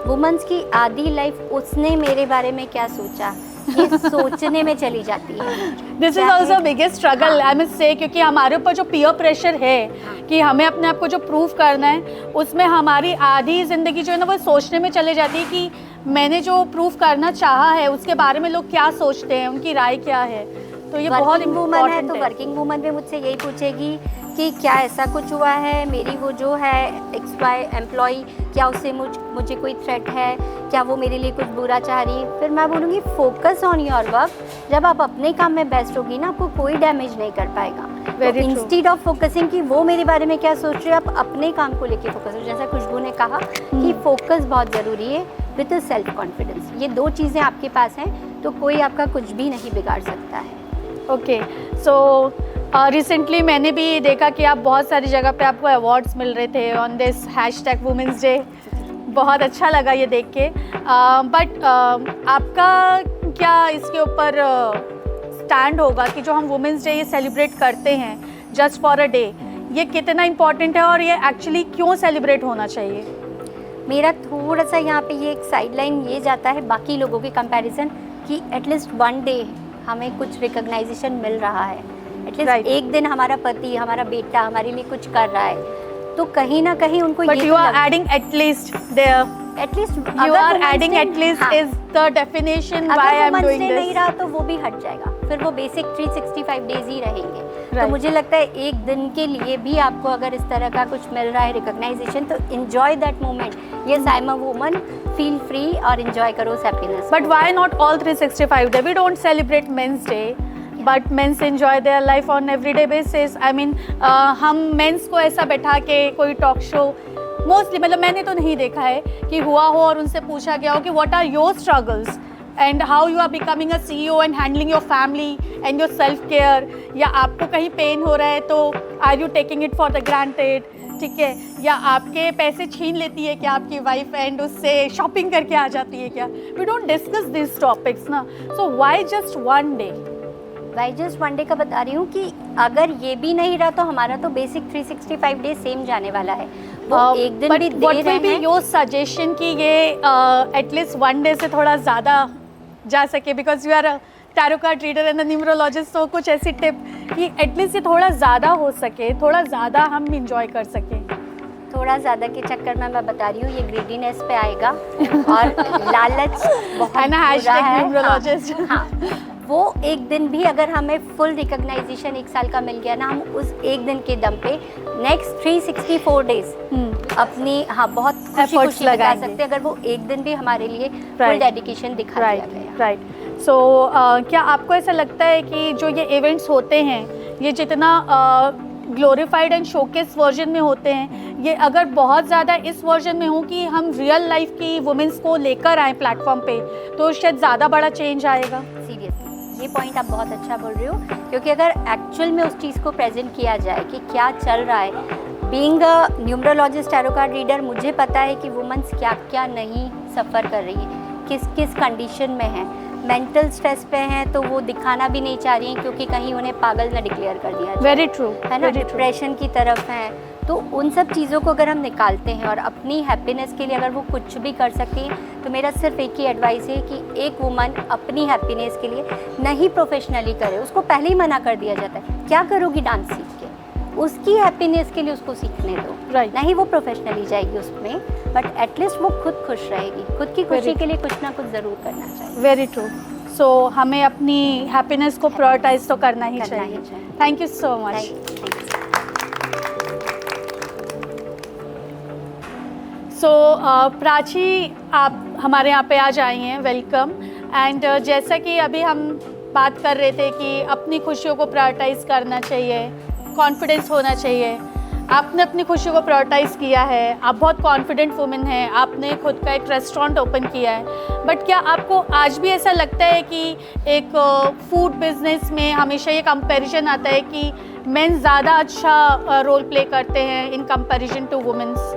वुमेन्स की आधी लाइफ उसने मेरे बारे में क्या सोचा ये सोचने में चली जाती है। This is also biggest struggle I must say, क्योंकि हमारे ऊपर जो पीयर प्रेशर है कि हमें अपने आप को जो प्रूव करना है, उसमें हमारी आधी ज़िंदगी जो है ना वो सोचने में चले जाती है कि मैंने जो प्रूव करना चाहा है उसके बारे में लोग क्या सोचते हैं, उनकी राय क्या है। तो ये बहुत वुमन है तो वर्किंग वुमन भी मुझसे यही पूछेगी कि क्या ऐसा कुछ हुआ है, मेरी वो जो है XY एम्प्लॉय क्या उससे मुझे कोई थ्रेट है, क्या वो मेरे लिए कुछ बुरा चाह रही है। फिर मैं बोलूँगी फोकस ऑन योर वर्क। जब आप अपने काम में बेस्ट होगी ना आपको कोई डैमेज नहीं कर पाएगा। इंस्टीड ऑफ फोकसिंग कि वो मेरे बारे में क्या सोच रही है, आप अपने काम को लेके फोकस हो। जैसा खुशबू ने कहा कि फोकस बहुत ज़रूरी है विद सेल्फ कॉन्फिडेंस। ये दो चीज़ें आपके पास हैं तो कोई आपका कुछ भी नहीं बिगाड़ सकता है। ओके, सो रिसेंटली मैंने भी देखा कि आप बहुत सारी जगह पे आपको अवार्ड्स मिल रहे थे ऑन दिस #Women's Day। बहुत अच्छा लगा ये देख के। बट आपका क्या इसके ऊपर स्टैंड होगा कि जो हम वुमेंस डे ये सेलिब्रेट करते हैं जस्ट फॉर अ डे, ये कितना इम्पॉर्टेंट है और ये एक्चुअली क्यों सेलिब्रेट होना चाहिए? मेरा थोड़ा सा यहाँ पे ये एक साइडलाइन ये जाता है बाकी लोगों के कंपैरिजन कि एटलीस्ट वन डे हमें कुछ रिकॉग्नाइजेशन मिल रहा है, एटलीस्ट एक दिन हमारा पति, हमारा बेटा हमारे लिए कुछ कर रहा है, तो कहीं ना कहीं उनको But you are adding at least there. At least you are adding at least is the definition why I am doing this. नहीं रहा तो वो भी हट जाएगा, फिर वो बेसिक 365 डेज ही रहेंगे। तो मुझे लगता है एक दिन के लिए भी आपको अगर इस तरह का कुछ मिल रहा है रिकॉग्नाइजेशन तो enjoy that moment. Yes, I am a woman. Feel free और enjoy करो उस happiness। But why not all 365 day? We don't celebrate Men's Day. But men's enjoy their life on everyday basis. I mean, हम मेंस को ऐसा बैठा के कोई टॉक शो मोस्टली, मतलब मैंने तो नहीं देखा है कि हुआ हो और उनसे पूछा गया हो कि what are your struggles and how you are becoming a CEO and handling your family and your self care, या आपको कहीं पेन हो रहा है तो are you taking it for the granted, ठीक है, या आपके पैसे छीन लेती है क्या आपकी वाइफ एंड उससे शॉपिंग करके आ जाती है क्या? We don't discuss this topics ना, so why just one day? भाई जस्ट वन डे का बता रही हूँ कि अगर ये भी नहीं रहा तो हमारा तो बेसिक 365 डेज सेम जाने वाला है। वो एक दिन भी व्हाट दे विल बी रहे हैं योर सजेशन कि ये एटलीस्ट वन डे से थोड़ा ज़्यादा जा सके, because you are a tarot card reader and numerologist, तो कुछ ऐसी टिप कि एटलीस्ट ये थोड़ा ज़्यादा हो सके, थोड़ा ज़्यादा हम इंजॉय कर सकें? थोड़ा ज़्यादा के चक्कर में मैं बता रही हूँ ये ग्रीडीनेस पे आएगा और लालच बहुत है ना, बुरा है। #numerologist। हाँ, वो एक दिन भी अगर हमें फुल रिकग्नाइजेशन 1 साल का मिल गया ना, हम उस एक दिन के दम पे नेक्स्ट 364 डेज अपनी बहुत खुशी Efforts लगा लगाएंगे। सकते हैं अगर वो एक दिन भी हमारे लिए फुल Right. डेडिकेशन दिखा दिया गया। राइट। सो क्या आपको ऐसा लगता है कि जो ये इवेंट्स होते हैं ये जितना ग्लोरीफाइड एंड शोकेस वर्जन में होते हैं, ये अगर बहुत ज़्यादा इस वर्जन में हो कि हम रियल लाइफ की वुमेंस को लेकर आए प्लेटफॉर्म पे, तो शायद ज़्यादा बड़ा चेंज आएगा? सीरियसली ये पॉइंट आप बहुत अच्छा बोल रहे हो, क्योंकि अगर एक्चुअल में उस चीज़ को प्रेजेंट किया जाए कि क्या चल रहा है, being a numerologist tarot card reader मुझे पता है कि वुमेन्स क्या क्या नहीं सफ़र कर रही है, किस किस कंडीशन में है, मेंटल स्ट्रेस पे हैं तो वो दिखाना भी नहीं चाह रही हैं क्योंकि कहीं उन्हें पागल न डिक्लेयर कर दिया जाए, वेरी ट्रू, है ना, डिप्रेशन की तरफ हैं। तो उन सब चीज़ों को अगर हम निकालते हैं और अपनी हैप्पीनेस के लिए अगर वो कुछ भी कर सकती हैं, तो मेरा सिर्फ एक ही एडवाइस है कि एक वुमन अपनी हैप्पीनेस के लिए नहीं प्रोफेशनली करे, उसको पहले ही मना कर दिया जाता है, क्या करोगी डांस सीख के, उसकी हैप्पीनेस के लिए उसको सीखने दो, Right. नहीं वो प्रोफेशनली जाएगी उसमें, बट एटलीस्ट वो खुद खुश रहेगी, खुद की खुशी के लिए कुछ ना कुछ ज़रूर करना चाहिए। Very true. सो हमें अपनी हैप्पीनेस को प्रायोरिटाइज तो करना ही करना ही चाहिए। चाहिए। Thank you so much. Thank you. सो प्राची, आप हमारे यहाँ पे आज आई हैं, वेलकम। एंड जैसा कि अभी हम बात कर रहे थे कि अपनी खुशियों को प्रायोरिटाइज करना चाहिए, कॉन्फिडेंस होना चाहिए, आपने अपनी खुशियों को प्रायोरिटाइज किया है, आप बहुत कॉन्फिडेंट वुमेन हैं, आपने खुद का एक रेस्टोरेंट ओपन किया है, बट क्या आपको आज भी ऐसा लगता है कि एक फूड बिजनेस में हमेशा ये कंपैरिजन आता है कि मेन ज़्यादा अच्छा रोल प्ले करते हैं इन कंपैरिजन टू वुमेन्स?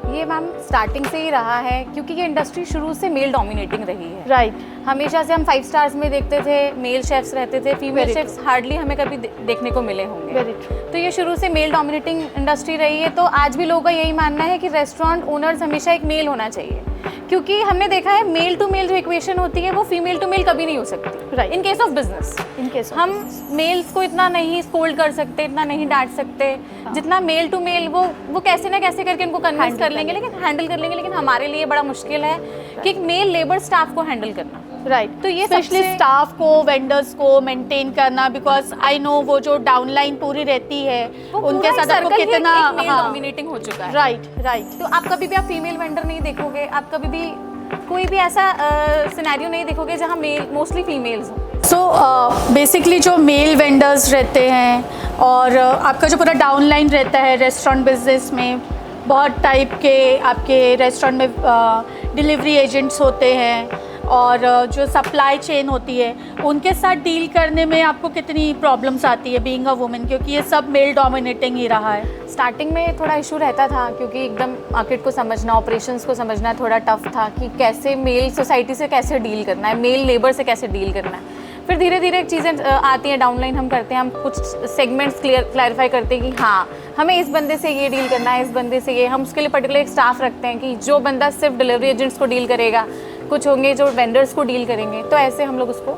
ये मैम स्टार्टिंग से ही रहा है, क्योंकि ये इंडस्ट्री शुरू से मेल डोमिनेटिंग रही है। राइट। हमेशा से हम 5 स्टार्स में देखते थे मेल शेफ्स रहते थे, फीमेल Very शेफ्स हार्डली हमें कभी देखने को मिले होंगे। Very true. तो ये शुरू से मेल डोमिनेटिंग इंडस्ट्री रही है, तो आज भी लोगों का यही मानना है कि रेस्टोरेंट ओनर्स हमेशा एक मेल होना चाहिए, क्योंकि हमने देखा है मेल टू मेल जो इक्वेशन होती है वो फीमेल टू मेल कभी नहीं हो सकती। Right. In case of business in case हम मेल्स को इतना नहीं स्कोल्ड कर सकते, इतना नहीं डांट सकते, जितना मेल टू मेल वो कैसे ना कैसे करके इनको कन्विंस Handle कर लेंगे, लेकिन हैंडल कर लेंगे। लेकिन हमारे लिए बड़ा मुश्किल है कि एक मेल लेबर स्टाफ को हैंडल करना। राइट। तो ये स्पेशली सबसे- स्टाफ को, वेंडर्स को मेंटेन करना, बिकॉज आई नो वो जो डाउनलाइन पूरी रहती है वो उनके पूरा साथ आपको circle ही कितना, एक मेल डोमिनेटिंग हो चुका है। Right right. तो आप कभी भी आप फीमेल वेंडर नहीं देखोगे, आप कभी भी कोई भी ऐसा सिनेरियो नहीं देखोगे जहाँ मेल मोस्टली फीमेल्स हो। सो बेसिकली जो मेल वेंडर्स रहते हैं और आपका जो पूरा डाउनलाइन रहता है रेस्टोरेंट बिजनेस में, बहुत टाइप के आपके रेस्टोरेंट में डिलीवरी एजेंट्स होते हैं और जो सप्लाई चेन होती है उनके साथ डील करने में आपको कितनी प्रॉब्लम्स आती है बीइंग अ वुमेन, क्योंकि ये सब मेल डोमिनेटिंग ही रहा है? स्टार्टिंग में थोड़ा इशू रहता था, क्योंकि एकदम मार्केट को समझना, ऑपरेशंस को समझना थोड़ा टफ था कि कैसे मेल सोसाइटी से कैसे डील करना है, मेल लेबर से कैसे डील करना है। फिर धीरे धीरे चीज़ें आती हैं, डाउनलाइन हम करते हैं, हम कुछ सेगमेंट्स क्लैरिफाई करते हैं कि हाँ हमें इस बंदे से ये डील करना है, इस बंदे से ये, हम उसके लिए पर्टिकुलर एक स्टाफ रखते हैं कि जो बंदा सिर्फ डिलीवरी एजेंट्स को डील करेगा, कुछ होंगे जो वेंडर्स को डील करेंगे, तो ऐसे हम लोग उसको।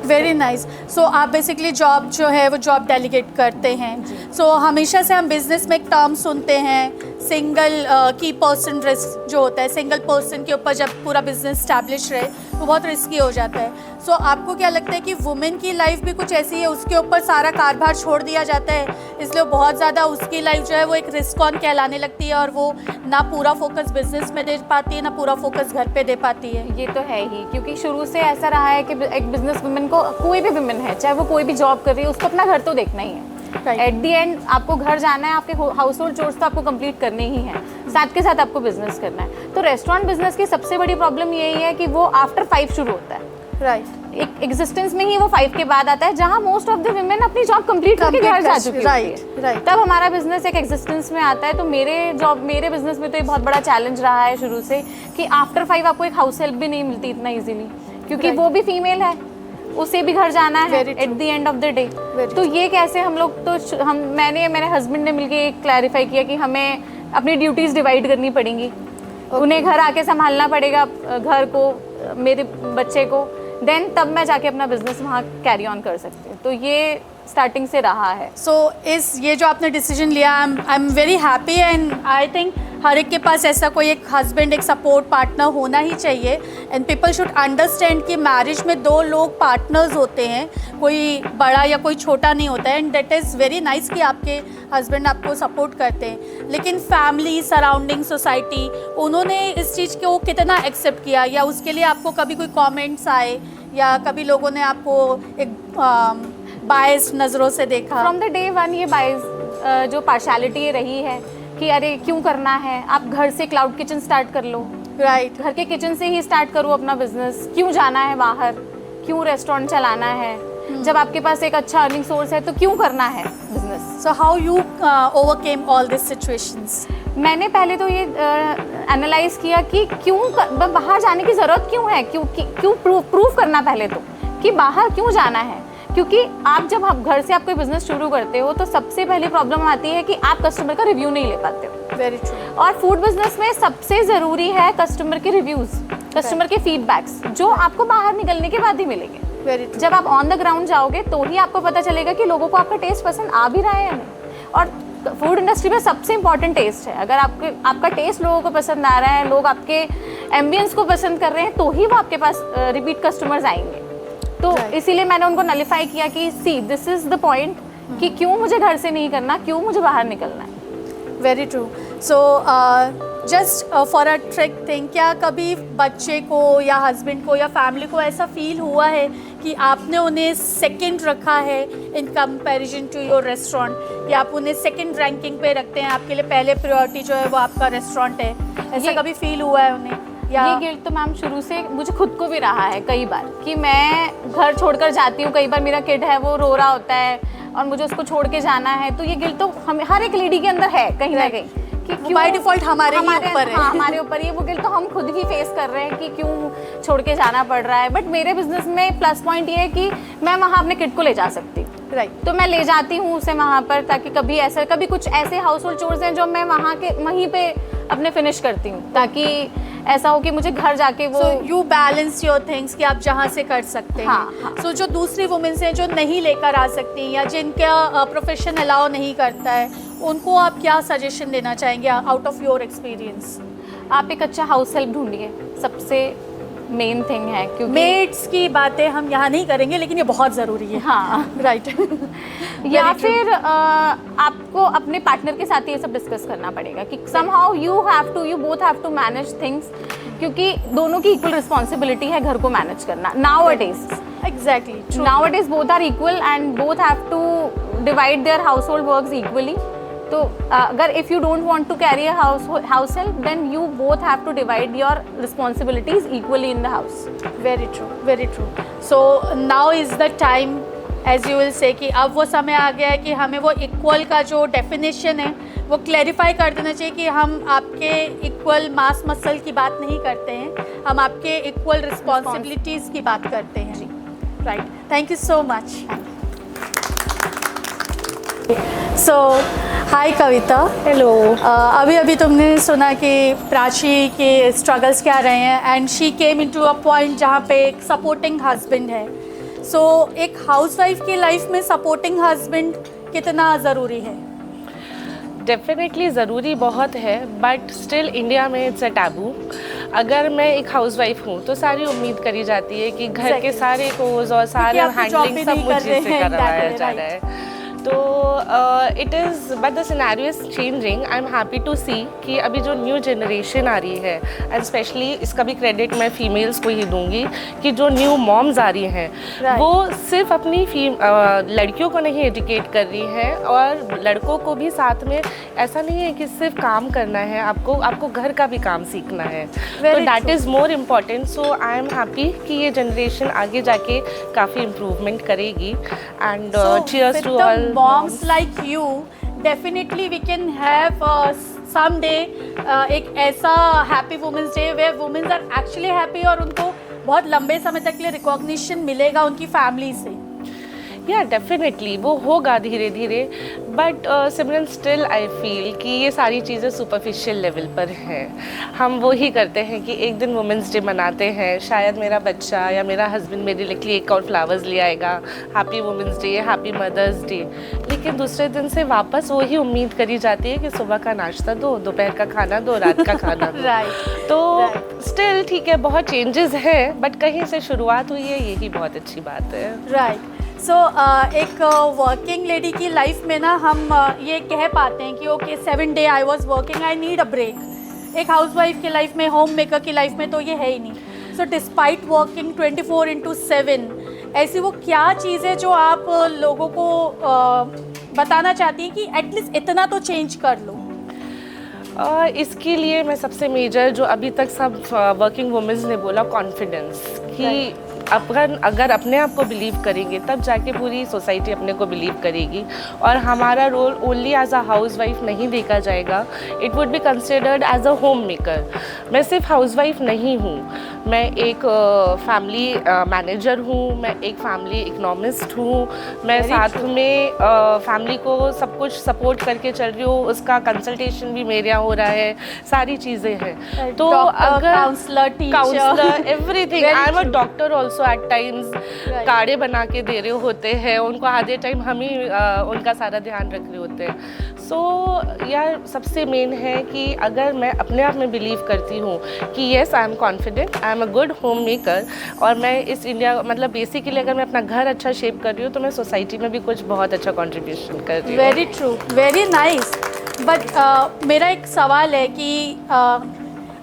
Very nice. सो आप बेसिकली जॉब जो है वो जॉब डेलीगेट करते हैं। सो हमेशा से हम बिजनेस में एक टर्म सुनते हैं सिंगल की पर्सन रिस्क जो होता है, सिंगल पर्सन के ऊपर जब पूरा बिजनेस स्टैब्लिश रहे तो बहुत रिस्की हो जाता है। सो आपको क्या लगता है कि वुमेन की लाइफ भी कुछ ऐसी है, उसके ऊपर सारा कारभार छोड़ दिया जाता है, इसलिए बहुत ज़्यादा उसकी लाइफ जो है वो एक रिस्क ऑन कहलाने लगती है और वो ना पूरा फोकस बिजनेस में दे पाती है ना पूरा फोकस घर पे दे पाती है? ये तो है ही, क्योंकि शुरू से ऐसा रहा है कि एक बिजनेस वुमेन को, कोई भी वुमेन है चाहे वो कोई भी जॉब कर रही है, उसको अपना घर तो देखना ही है। Right. एट द एंड आपको घर जाना है, आपके हाउस होल्ड चोर्स तो आपको कंप्लीट करने ही हैं, साथ के साथ आपको बिजनेस करना है। तो रेस्टोरेंट बिजनेस की सबसे बड़ी प्रॉब्लम यही है कि वो आफ्टर 5 शुरू होता है, राइट। एक एग्जिस्टेंस में ही वो 5 के बाद आता है, जहाँ मोस्ट ऑफ द वुमेन अपनी जॉब कंप्लीट करके घर जा चुकी होती है। राइट। तब हमारा बिजनेस एक एग्जिस्टेंस में आता है। तो मेरे बिजनेस में तो ये बहुत बड़ा चैलेंज रहा है शुरू से कि आफ्टर 5 आपको एक हाउस हेल्प भी नहीं मिलती इतना इजीली, क्योंकि वो भी फीमेल है, उसे भी घर जाना है at the end of the day. तो ये कैसे हम लोग तो मैंने मेरे हस्बैंड ने मिलके क्लैरिफाई किया कि हमें अपनी ड्यूटीज़ डिवाइड करनी पड़ेंगी। उन्हें घर आके संभालना पड़ेगा घर को, मेरे बच्चे को, देन तब मैं जाके अपना बिजनेस वहाँ कैरी ऑन कर सकती हूँ। तो ये स्टार्टिंग से रहा है। सो ये जो आपने डिसीजन लिया, I am very happy and I think हर एक के पास ऐसा कोई एक हस्बैंड, एक सपोर्ट पार्टनर होना ही चाहिए। एंड पीपल शुड अंडरस्टैंड कि मैरिज में 2 लोग पार्टनर्स होते हैं, कोई बड़ा या कोई छोटा नहीं होता है। And that is very nice कि आपके हस्बैंड आपको सपोर्ट करते हैं। लेकिन फैमिली, सराउंडिंग, सोसाइटी, उन्होंने इस चीज़ को कितना एक्सेप्ट किया, या उसके लिए आपको कभी कोई कमेंट्स आए, या कभी लोगों ने आपको एक बायस नज़रों से देखा? फ्रॉम द डे 1 ये बायस जो पार्शलिटी रही है कि अरे क्यों करना है, आप घर से क्लाउड किचन स्टार्ट कर लो, राइट। घर के किचन से ही स्टार्ट करो अपना बिजनेस, क्यों जाना है बाहर, क्यों रेस्टोरेंट चलाना है, जब आपके पास एक अच्छा अर्निंग सोर्स है तो क्यों करना है business. So how you overcame all this situations? मैंने पहले तो ये एनालाइज किया कि क्यों बाहर जाने की ज़रूरत क्यों है, क्यों प्रूव करना पहले तो कि बाहर क्यों जाना है। क्योंकि आप जब घर से आप कोई बिजनेस शुरू करते हो तो सबसे पहली प्रॉब्लम आती है कि आप कस्टमर का रिव्यू नहीं ले पाते हो। Very true. और फूड बिजनेस में सबसे ज़रूरी है कस्टमर के रिव्यूज़, कस्टमर के फीडबैक्स, जो आपको बाहर निकलने के बाद ही मिलेंगे। Very true. जब आप ऑन द ग्राउंड जाओगे तो ही आपको पता चलेगा कि लोगों को आपका टेस्ट पसंद आ भी रहा है या नहीं। और फूड इंडस्ट्री में सबसे इंपॉर्टेंट टेस्ट है। अगर आपका टेस्ट लोगों को पसंद आ रहा है, लोग आपके एम्बियंस को पसंद कर रहे हैं, तो ही वो आपके पास रिपीट कस्टमर्स आएंगे। तो इसीलिए मैंने उनको नलिफाई किया कि see this is the point कि क्यों मुझे घर से नहीं करना, क्यों मुझे बाहर निकलना है। Very true. So just for a trick thing, क्या कभी बच्चे को या हस्बैंड को या फैमिली को ऐसा फील हुआ है कि आपने उन्हें सेकंड रखा है in comparison to your restaurant, या आप उन्हें सेकंड रैंकिंग पे रखते हैं, आपके लिए पहले प्रायोरिटी जो है वो आपका रेस्टोरेंट है? ऐसा कभी फील हुआ है उन्हें? ये गिल्ट तो मैम शुरू से मुझे खुद को भी रहा है कई बार कि मैं घर छोड़कर जाती हूँ, कई बार मेरा किड है वो रो रहा होता है और मुझे उसको छोड़ के जाना है। तो ये गिल्ट तो हर एक लेडी के अंदर है कहीं ना कहीं कि बाय डिफॉल्ट हमारे ऊपर है। हाँ, हमारे ऊपर ये वो गिल्ट तो हम खुद ही फेस कर रहे हैं कि क्यों छोड़ के जाना पड़ रहा है। बट मेरे बिजनेस में प्लस पॉइंट ये है कि मैं वहाँ अपने किड को ले जा सकती हूँ। राइट। तो मैं ले जाती हूँ उसे वहाँ पर, ताकि कभी कुछ ऐसे हाउस होल्ड चोर्स हैं जो मैं वहीं पे अपने फिनिश करती हूँ, ताकि ऐसा हो कि मुझे घर जाके वो यू बैलेंस योर थिंग्स कि आप जहाँ से कर सकते हैं। हाँ। सो जो दूसरी वुमेन्स हैं जो नहीं लेकर आ सकती या जिनका प्रोफेशन अलाउ नहीं करता है, उनको आप क्या सजेशन देना चाहेंगे आउट ऑफ योर एक्सपीरियंस? आप एक अच्छा हाउस हेल्प ढूंढिए, सबसे मेन थिंग है। क्योंकि मेड्स की बातें हम यहाँ नहीं करेंगे, लेकिन ये बहुत ज़रूरी है। हाँ, राइट। या फिर आपको अपने पार्टनर के साथ ये सब डिस्कस करना पड़ेगा कि somehow you both have to manage things, क्योंकि दोनों की इक्वल रिस्पॉन्सिबिलिटी है घर को मैनेज करना nowadays. Exactly. Nowadays both are equal and both have to divide their household works equally. तो अगर if you don't want to carry a house help, then you both have to divide your responsibilities equally in the house. Very true, very true. So now is the time, as you will say, कि अब वो समय आ गया है कि हमें वो इक्वल का जो डेफिनेशन है वो क्लैरिफाई कर देना चाहिए कि हम आपके इक्वल मास मसल की बात नहीं करते हैं, हम आपके इक्वल रिस्पॉन्सिबिलिटीज़ की बात करते हैं। जी, right. Thank you so much. So hi Kavita. Hello. अभी तुमने सुना कि प्राची के स्ट्रगल्स क्या रहे हैं, and she came into a point जहाँ पे एक सपोर्टिंग हस्बैंड है। सो एक हाउसवाइफ की लाइफ में सपोर्टिंग हस्बैंड कितना ज़रूरी है? डेफिनेटली ज़रूरी बहुत है, बट स्टिल इंडिया में इट्स अ टैबू। अगर मैं एक हाउसवाइफ हूँ तो सारी उम्मीद करी जाती है कि घर के सारे कोर्स और सारे हैंडलिंग सब मुझे से करवाया जा रहा है। तो it is but the scenario is changing. I am happy to see कि अभी जो न्यू जनरेशन आ रही है, एंड स्पेशली इसका भी क्रेडिट मैं फीमेल्स को ही दूंगी कि जो न्यू मॉम्स आ रही हैं वो सिर्फ अपनी लड़कियों को नहीं एजुकेट कर रही हैं और लड़कों को भी साथ में। ऐसा नहीं है कि सिर्फ काम करना है, आपको घर का भी काम सीखना है, तो that is more important. So I am happy कि ये जनरेशन आगे जाके काफ़ी इम्प्रूवमेंट करेगी। And cheers to all moms like you, definitely we can have someday एक ऐसा happy women's day where women are actually happy और उनको बहुत लंबे समय तक के लिए रिकॉग्निशन मिलेगा उनकी फैमिली से। या डेफिनेटली वो होगा धीरे धीरे, but Simran still I feel कि ये सारी चीज़ें सुपरफिशियल लेवल पर हैं। हम वो ही करते हैं कि एक दिन वुमेंस डे मनाते हैं, शायद मेरा बच्चा या मेरा हस्बैंड मेरे लिए एक और फ्लावर्स ले आएगा, happy women's day, happy mother's day, लेकिन दूसरे दिन से वापस वही उम्मीद करी जाती है कि सुबह का नाश्ता दो, दोपहर का खाना दो, रात का खाना दो। राइट। तो स्टिल ठीक है, बहुत चेंजेस हैं, बट कहीं से शुरुआत हुई है, यही बहुत अच्छी बात है। राइट। सो एक वर्किंग लेडी की लाइफ में ना हम ये कह पाते हैं कि okay 7 day I was working, I need a break. एक हाउसवाइफ की लाइफ में, होम मेकर की लाइफ में तो ये है ही नहीं। सो डिस्पाइट वर्किंग 24/7, ऐसी वो क्या चीज़ है जो आप लोगों को बताना चाहती हैं कि एटलीस्ट इतना तो चेंज कर लो? इसके लिए मैं सबसे मेजर जो अभी तक सब वर्किंग वुमेन्स ने बोला, कॉन्फिडेंस, कि अगर अपने आप को बिलीव करेंगे तब जाके पूरी सोसाइटी अपने को बिलीव करेगी। और हमारा role only as a housewife नहीं देखा जाएगा, it would be considered as a homemaker. मैं सिर्फ हाउस वाइफ नहीं हूँ, मैं एक फैमिली मैनेजर हूँ, मैं एक फैमिली इकोनॉमिस्ट हूँ, मैं साथ में फैमिली को सब कुछ सपोर्ट करके चल रही हूँ, उसका कंसल्टेशन भी मेरे यहाँ हो रहा है, सारी चीज़ें हैं। तो अगर counsellor everything, I am a doctor also at times, काढ़े बना के दे रहे होते हैं उनको, आधे टाइम हम ही उनका सारा ध्यान रख रहे होते हैं। सो यार सबसे मेन है कि अगर मैं अपने आप में बिलीव करती हूँ कि yes I am confident, I am a good home maker, और मैं इस इंडिया मतलब बेसिकली अगर मैं अपना घर अच्छा शेप कर रही हूँ तो मैं सोसाइटी में भी कुछ बहुत अच्छा कंट्रीब्यूशन कर रही हूँ। Very true, very nice. But मेरा एक सवाल है कि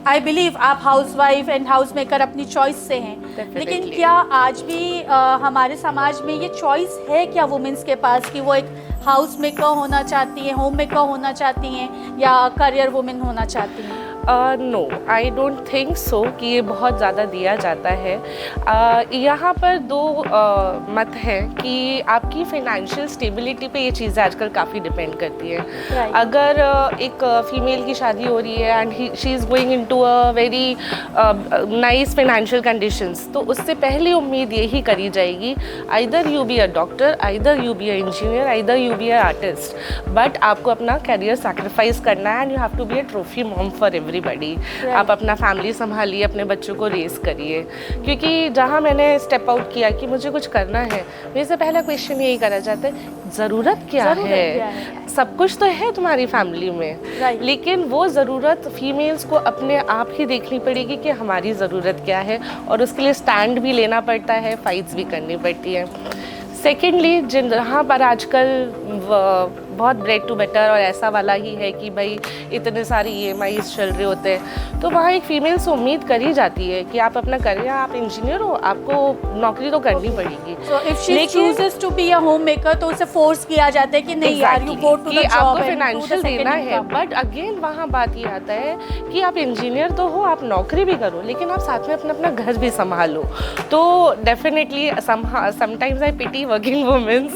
आई बिलीव आप house wife and house maker अपनी चॉइस से हैं, लेकिन क्या आज भी हमारे समाज में ये चॉइस है क्या वुमेन्स के पास कि वो एक हाउस मेकर होना चाहती हैं, होम मेकर होना चाहती हैं, या करियर वुमेन होना चाहती हैं? No, I don't think so कि ये बहुत ज़्यादा दिया जाता है। यहाँ पर दो मत हैं कि आपकी फाइनेंशियल स्टेबिलिटी पे ये चीज़ें आजकल काफ़ी डिपेंड करती है। अगर एक फीमेल की शादी हो रही है and she is going into a very nice financial conditions, तो उससे पहली उम्मीद यही करी जाएगी either you be a doctor, either you be a engineer, either you be a artist, but आपको अपना कैरियर सैक्रिफाइस करना है and you have to be a trophy mom for everybody. आप अपना फैमिली संभालिए, अपने बच्चों को रेस करिए। क्योंकि जहाँ मैंने स्टेप आउट किया कि मुझे कुछ करना है, मेरे से पहला क्वेश्चन यही करा जाता है, ज़रूरत क्या है? सब कुछ तो है तुम्हारी फैमिली में, लेकिन वो ज़रूरत फीमेल्स को अपने आप ही देखनी पड़ेगी कि हमारी ज़रूरत क्या है, और उसके लिए स्टैंड भी लेना पड़ता है, फाइट्स भी करनी पड़ती है। सेकेंडली, जहाँ पर आजकल बहुत ब्रेड टू बेटर और ऐसा वाला ही है कि भाई इतने सारे EMIs चल रहे होते हैं, तो वहाँ एक फीमेल से उम्मीद करी जाती है कि आप अपना करियर, आप इंजीनियर हो, आपको नौकरी तो करनी पड़ेगी। So if she chooses to be a homemaker, तो उसे फोर्स किया जाता है कि नहीं यार, you go to the job आपको and do the financial second देना है। income। बट अगेन वहाँ बात ये आता है कि आप इंजीनियर तो हो, आप नौकरी भी करो, लेकिन आप साथ में अपना घर भी संभालो। तो definitely sometimes I pity working womens,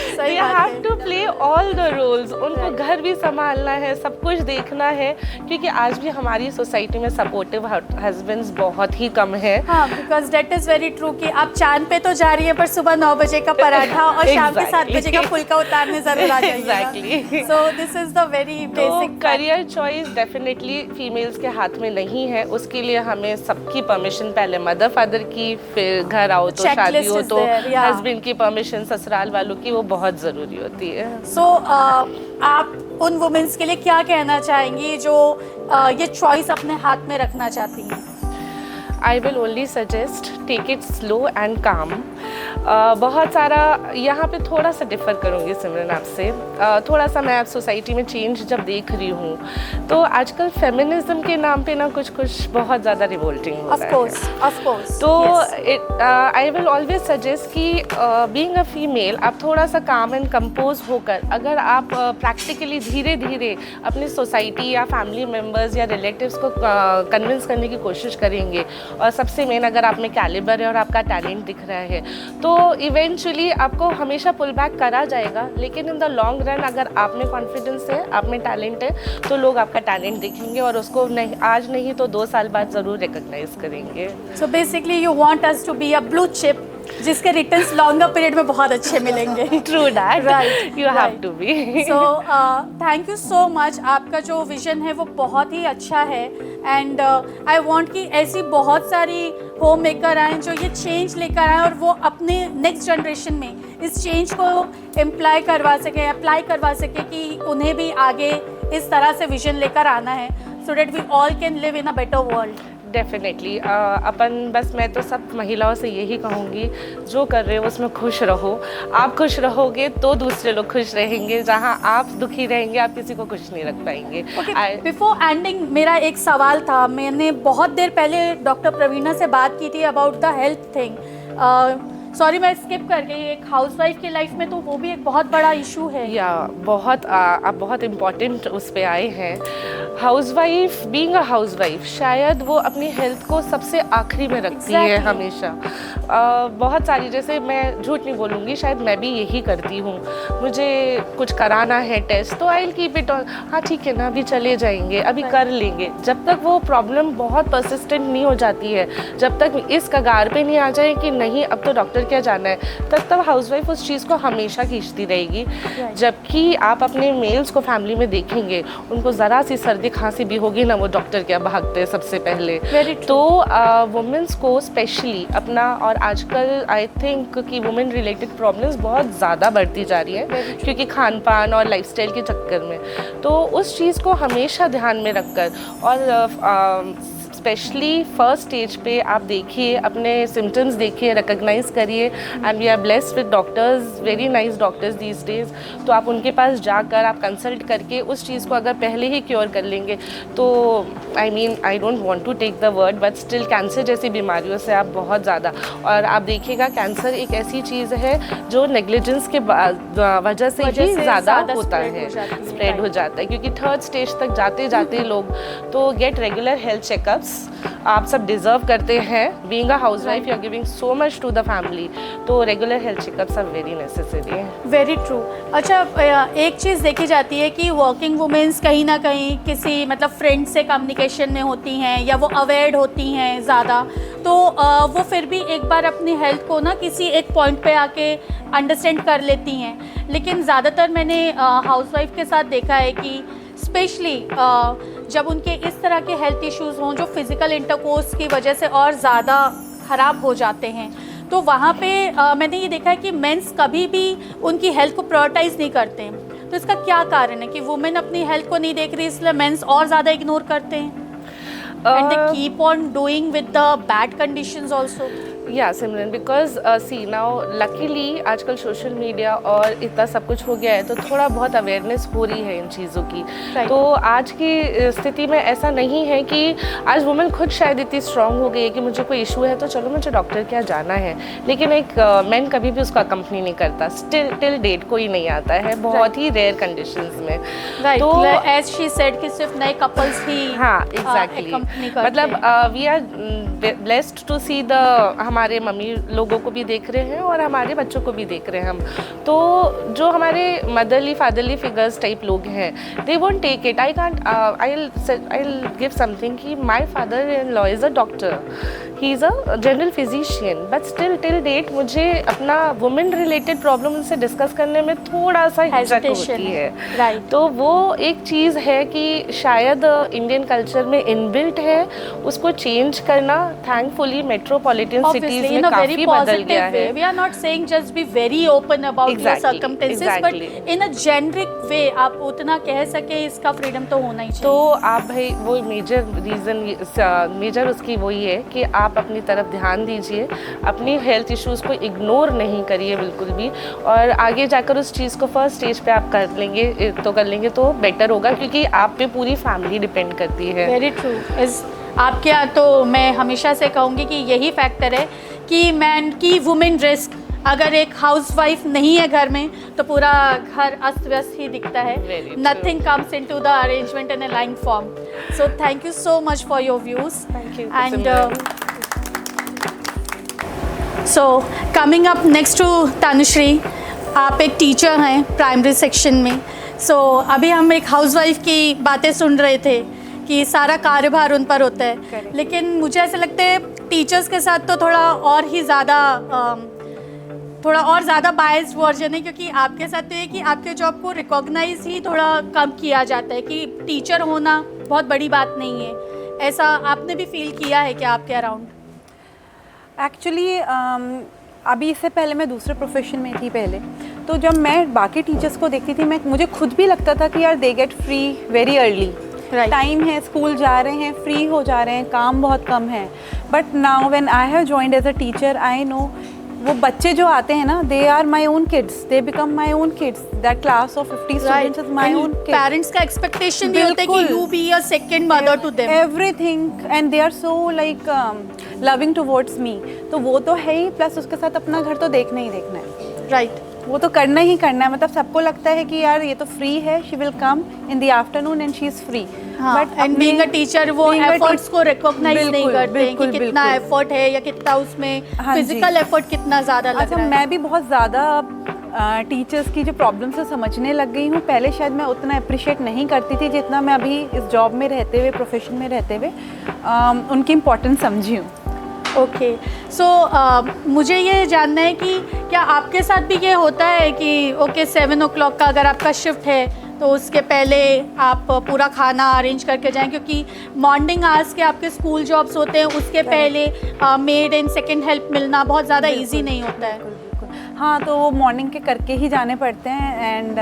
सही You बात have है। to play all the roles। उनको घर भी संभालना है, सब कुछ देखना है, क्योंकि आज भी हमारी सोसाइटी में सपोर्टिव हस्बैंड्स बहुत ही कम है। हाँ, because that is very true कि आप चांद पे तो जा रही हैं पर सुबह 9 बजे का पराठा और शाम के 7 बजे का फुल्का उतारने जरूर आ जाइएगा। Exactly। So this is the very basic career choice definitely females के हाथ में नहीं है। उसके लिए हमें सबकी परमिशन, पहले मदर फादर की, फिर घर आओ तो शादी हो तो हस्बैंड की परमिशन, ससुराल वालों की, वो बहुत ज़रूरी होती है। सो आप उन वुमेन्स के लिए क्या कहना चाहेंगी जो ये चॉइस अपने हाथ में रखना चाहती हैं? I will only suggest take it slow and calm. बहुत सारा यहाँ पे थोड़ा सा डिफ़र करूँगी सिमरन आपसे। थोड़ा सा मैं सोसाइटी में चेंज जब देख रही हूँ तो आजकल फेमिनिज्म के नाम पे ना कुछ बहुत ज़्यादा रिवोल्टिंग हो रहा है। Of course. तो आई विल ऑलवेज सजेस्ट कि बीइंग अ फीमेल आप थोड़ा सा काम एंड कंपोज होकर अगर आप प्रैक्टिकली धीरे धीरे अपनी सोसाइटी या फैमिली मेम्बर्स या रिलेटिव्स को कन्विंस करने की कोशिश करेंगे और सबसे मेन अगर आप में कैलिबर है और आपका टैलेंट दिख रहा है तो इवेंचुअली आपको हमेशा पुल बैक करा जाएगा, लेकिन इन द लॉन्ग रन अगर आप में कॉन्फिडेंस है, आप में टैलेंट है तो लोग आपका टैलेंट देखेंगे और उसको नहीं आज नहीं तो 2 साल बाद ज़रूर रिकॉग्नाइज करेंगे। So basically you want us to be a blue chip जिसके रिटर्न्स लॉन्गर पीरियड में बहुत अच्छे मिलेंगे। True that, right, you have to be. So thank you so much. आपका जो विजन है वो बहुत ही अच्छा है एंड आई वांट कि ऐसी बहुत सारी होम मेकर आएँ जो ये चेंज लेकर आएँ और वो अपने नेक्स्ट जनरेशन में इस चेंज को अप्लाई करवा सके कि उन्हें भी आगे इस तरह से विजन लेकर आना है so that we all can live in a better world. Definitely अपन बस मैं तो सब महिलाओं से यही कहूँगी जो कर रहे हो उसमें खुश रहो। आप खुश रहोगे तो दूसरे लोग खुश रहेंगे, जहाँ आप दुखी रहेंगे आप किसी को खुश नहीं रख पाएंगे। बिफोर एंडिंग मेरा एक सवाल था, मैंने बहुत देर पहले डॉक्टर प्रवीणा से बात की थी about the health thing. Sorry मैं स्किप कर गई। एक हाउसवाइफ की लाइफ में तो वो भी एक बहुत बड़ा इशू है। या बहुत आप बहुत इम्पॉर्टेंट उस पे आए हैं। हाउसवाइफ बीइंग अ हाउसवाइफ शायद वो अपनी हेल्थ को सबसे आखिरी में रखती है हमेशा। बहुत सारी, जैसे मैं झूठ नहीं बोलूँगी, शायद मैं भी यही करती हूँ। मुझे कुछ कराना है टेस्ट तो I will keep it on, हाँ ठीक है ना अभी चले जाएंगे अभी कर लेंगे। जब तक वो प्रॉब्लम बहुत परसिस्टेंट नहीं हो जाती है, जब तक इस कगार पे नहीं आ जाए कि नहीं अब तो डॉक्टर क्या जाना है, तब हाउसवाइफ उस चीज़ को हमेशा खींचती रहेगी। जबकि आप अपने मेल्स को फैमिली में देखेंगे, उनको ज़रा सी सर्दी खांसी भी होगी ना वो डॉक्टर क्या भागते हैं सबसे पहले। तो वुमेंस को स्पेशली अपना, और आजकल आई थिंक कि वुमेन रिलेटेड प्रॉब्लम्स बहुत ज़्यादा बढ़ती जा रही है क्योंकि खान पान और लाइफस्टाइल के चक्कर में, तो उस चीज़ को हमेशा ध्यान में रखकर और स्पेशली फर्स्ट स्टेज पे आप देखिए, अपने सिम्टम्स देखिए, रिकॉग्नाइज करिए। And we are blessed with doctors, very nice doctors these days. तो आप उनके पास जाकर आप कंसल्ट करके उस चीज़ को अगर पहले ही क्योर कर लेंगे तो I don't want to take the word but still cancer जैसी बीमारियों से आप बहुत ज़्यादा, और आप देखिएगा कैंसर एक ऐसी चीज़ है जो नेग्लिजेंस के वजह से ही ज़्यादा होता है, स्प्रेड हो जाता है। क्योंकि थर्ड स्टेज तक जाते जाते लोग तो गेट रेगुलर हेल्थ चेकअप्स आप सब डिजर्व करते हैं। Being a housewife you are giving so much to the family, तो regular health checkups are very necessary है। Very true. अच्छा एक चीज़ देखी जाती है कि वर्किंग वुमेन्स कहीं ना कहीं किसी मतलब फ्रेंड से कम्युनिकेशन में होती हैं या वो अवेयर्ड होती हैं ज़्यादा, तो वो फिर भी एक बार अपनी हेल्थ को ना किसी एक पॉइंट पे आके अंडरस्टैंड कर लेती हैं। लेकिन ज़्यादातर मैंने हाउसवाइफ के साथ देखा है कि स्पेशली जब उनके इस तरह के हेल्थ इश्यूज़ हों जो फिज़िकल इंटरकोर्स की वजह से और ज़्यादा ख़राब हो जाते हैं, तो वहाँ पे मैंने ये देखा है कि मेंस कभी भी उनकी हेल्थ को प्रायोरिटाइज़ नहीं करते हैं। तो इसका क्या कारण है कि वुमेन अपनी हेल्थ को नहीं देख रही इसलिए मेंस और ज़्यादा इग्नोर करते हैं and they keep on doing with the bad conditions also? या सिमरन, बिकॉज सी नाउ लकीली आजकल सोशल मीडिया और इतना सब कुछ हो गया है तो थोड़ा बहुत अवेयरनेस हो रही है इन चीज़ों की। तो आज की स्थिति में ऐसा नहीं है कि आज वुमेन खुद शायद इतनी स्ट्रांग हो गई है कि मुझे कोई इशू है तो चलो मुझे डॉक्टर क्या जाना है, लेकिन एक मैन कभी भी उसको अकम्पनी नहीं करता। टिल डेट कोई नहीं आता है, बहुत ही रेयर कंडीशंस में। तो एज शी सेड कि सिर्फ नए कपल्स ही, हाँ एग्जैक्टली, मतलब we are blessed to see the, हमारे मम्मी लोगों को भी देख रहे हैं और हमारे बच्चों को भी देख रहे हैं हम, तो जो हमारे मदरली फादरली फिगर्स टाइप लोग हैं they won't take it. I can't, I will give something कि my father in law is a doctor, he is a general physician, but still till date मुझे अपना वुमेन रिलेटेड प्रॉब्लम उनसे डिस्कस करने में थोड़ा सा हिचक होती है। राइट। तो वो एक चीज़ है कि शायद इंडियन कल्चर में इनबिल्ट है, उसको चेंज करना थैंकफुली मेट्रोपॉलिटन सिटीज में काफी बदल गया है। We are not saying just be very open about your circumstances, but in a generic way आप उतना कह सके इसका फ्रीडम तो होना ही चाहिए। तो आप भाई वो मेजर रीज़न, मेजर उसकी वही है कि आप आप अपनी तरफ ध्यान दीजिए, अपनी हेल्थ इश्यूज़ को इग्नोर नहीं करिए बिल्कुल भी, और आगे जाकर उस चीज़ को फर्स्ट स्टेज पे आप कर लेंगे तो बेटर होगा, क्योंकि आप पे पूरी फैमिली डिपेंड करती है। Very true. इस आपके यहाँ तो मैं हमेशा से कहूँगी कि यही फैक्टर है कि मैन की वुमेन रिस्क, अगर एक हाउसवाइफ नहीं है घर में तो पूरा घर अस्त व्यस्त ही दिखता है। Very true. Nothing comes into the arrangement in a line form. So thank you so much for your views. Thank you. And so coming up next to Tanushree, आप एक टीचर हैं प्राइमरी सेक्शन में। सो अभी हम एक हाउसवाइफ की बातें सुन रहे थे कि सारा कार्यभार उन पर होता है, लेकिन मुझे ऐसा लगता है टीचर्स के साथ तो थोड़ा और ज़्यादा बायस्ड वर्जन है, क्योंकि आपके साथ तो ये कि आपके जॉब को रिकॉग्नाइज ही थोड़ा कम किया जाता है कि टीचर होना बहुत बड़ी बात नहीं है। ऐसा आपने भी फील किया है क्या आपके अराउंड? एक्चुअली अभी इससे पहले मैं दूसरे प्रोफेशन में थी पहले, तो जब मैं बाकी टीचर्स को देखती थी मुझे खुद भी लगता था कि यार they get free very early, time है, स्कूल जा रहे हैं, फ्री हो जा रहे हैं, काम बहुत कम है। But now when I have joined as a teacher, I know वो बच्चे जो आते हैं ना, they are my own kids, they become my own kids, that class of 50 students is my own kids. Parents का एक्सपेक्टेशन भी होता है कि you be a second mother to them, everything, and they are so like loving towards me. तो वो तो है ही, प्लस उसके साथ अपना घर तो देखना ही देखना है। राइट, वो तो करना ही करना है। मतलब सबको लगता है कि यार ये तो फ्री है, she will come in the afternoon and she is free. But and being a teacher वो एफर्ट्स को रिकॉग्नाइज नहीं करते हैं कि कितना एफर्ट है या कितना उसमें फिजिकल एफर्ट कितना ज़्यादा लग रहा है। मैं भी बहुत ज़्यादा टीचर्स की जो प्रॉब्लम्स है समझने लग गई हूँ। पहले शायद मैं उतना अप्रिशिएट नहीं करती थी जितना मैं अभी इस जॉब में रहते हुए, प्रोफेशन में रहते हुए उनकी इम्पोर्टेंस समझी हूँ। ओके, सो मुझे ये जानना है कि क्या आपके साथ भी ये होता है कि ओके 7 o'clock का अगर आपका शिफ्ट है तो उसके पहले आप पूरा खाना अरेंज करके जाएं, क्योंकि मॉर्निंग आवर्स के आपके स्कूल जॉब्स होते हैं, उसके पहले मेड एंड सेकंड हेल्प मिलना बहुत ज़्यादा इजी नहीं होता है। हाँ, तो वो मॉर्निंग के करके ही जाने पड़ते हैं। एंड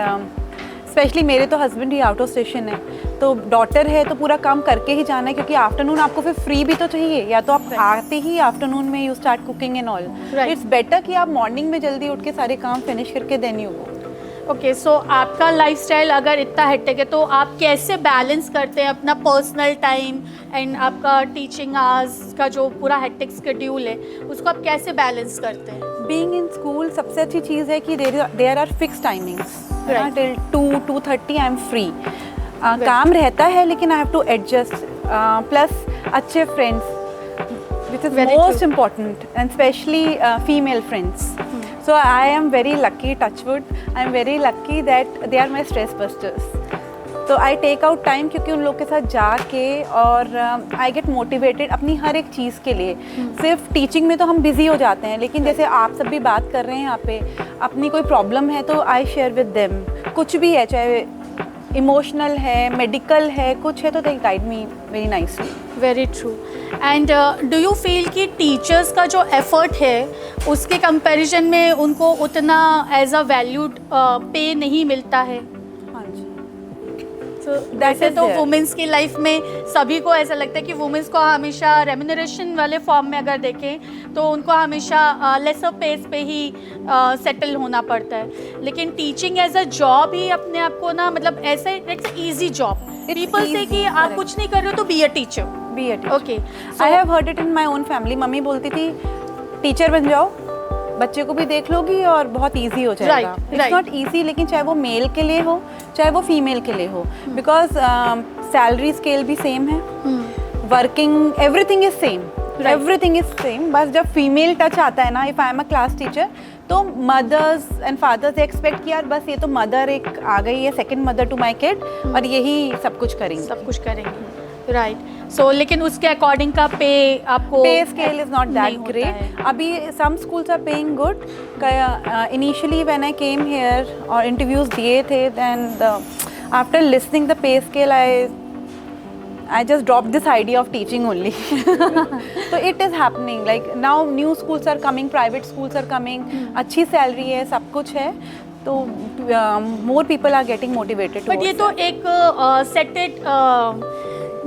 स्पेशली मेरे तो husband he out of station है, तो डॉटर है तो पूरा काम करके ही जाना है, क्योंकि आफ्टरनून आपको फिर फ्री भी तो चाहिए। या तो आप आते ही आफ्टरनून में you start cooking and all, it's better कि आप मॉर्निंग में जल्दी उठ के सारे काम फिनिश करके देन यू गो। ओके, सो आपका लाइफस्टाइल अगर इतना हेक्टिक है तो आप कैसे बैलेंस करते हैं अपना पर्सनल टाइम एंड आपका टीचिंग आवर्स का जो पूरा हेक्टिक शेड्यूल है, उसको आप कैसे बैलेंस करते हैं? बीइंग इन स्कूल सबसे अच्छी चीज़ है कि there are fix timings, till 2-2:30 I am free. काम रहता है लेकिन I have to adjust, plus अच्छे friends which is most important, and specially female friends. So I am very lucky, touch wood, I am very lucky that they are my stress busters. तो I take out time क्योंकि उन लोग के साथ जाके, और I get motivated अपनी हर एक चीज़ के लिए। सिर्फ टीचिंग में तो हम बिज़ी हो जाते हैं, लेकिन जैसे आप सब भी बात कर रहे हैं यहाँ पे, अपनी कोई प्रॉब्लम है तो I share with them, कुछ भी है, चाहे इमोशनल है, मेडिकल है, कुछ है, तो they guide me very nicely. Very true. And do you feel कि टीचर्स का जो एफर्ट है उसके कंपैरिजन में उनको उतना एज अ वैल्यूड पे नहीं मिलता है? हाँ जी, वैसे तो वुमेन्स की लाइफ में सभी को ऐसा लगता है कि वुमेन्स को हमेशा रेम्यूनरेशन वाले फॉर्म में अगर देखें तो उनको हमेशा लेसर पेस पे ही सेटल होना पड़ता है, लेकिन टीचिंग एज अ जॉब ही अपने आप को ना, मतलब ऐसे इट्स ईजी जॉब। पीपल से कि आप कुछ नहीं कर रहे हो तो B a teacher, B a teacher. Okay, I have heard it in my own family. Mummy बोलती थी टीचर बन जाओ, बच्चे को भी देख लोगी और बहुत इजी हो जाएगा। इट्स नॉट इजी, लेकिन चाहे वो मेल के लिए हो चाहे वो फीमेल के लिए हो, बिकॉज सैलरी स्केल भी सेम है, working everything is same, everything is same. बस जब फीमेल टच आता है ना, if I am a class teacher, तो मदर्स एंड फादर्स एक्सपेक्ट कि यार बस ये तो मदर एक आ गई है, second mother to my kid, और यही सब कुछ करेंगे, राइट। सो लेकिन उसके अकॉर्डिंग का पे आपको, pay scale is not that great. अभी some schools are paying good. Initially when I came here और इंटरव्यूज दिए थे, and after listening the pay scale I just dropped this idea of teaching only. So it is happening. Like now new schools are coming, private schools are coming. अच्छी salary है, सब कुछ है, तो more people are getting motivated. But ये तो एक सेटेड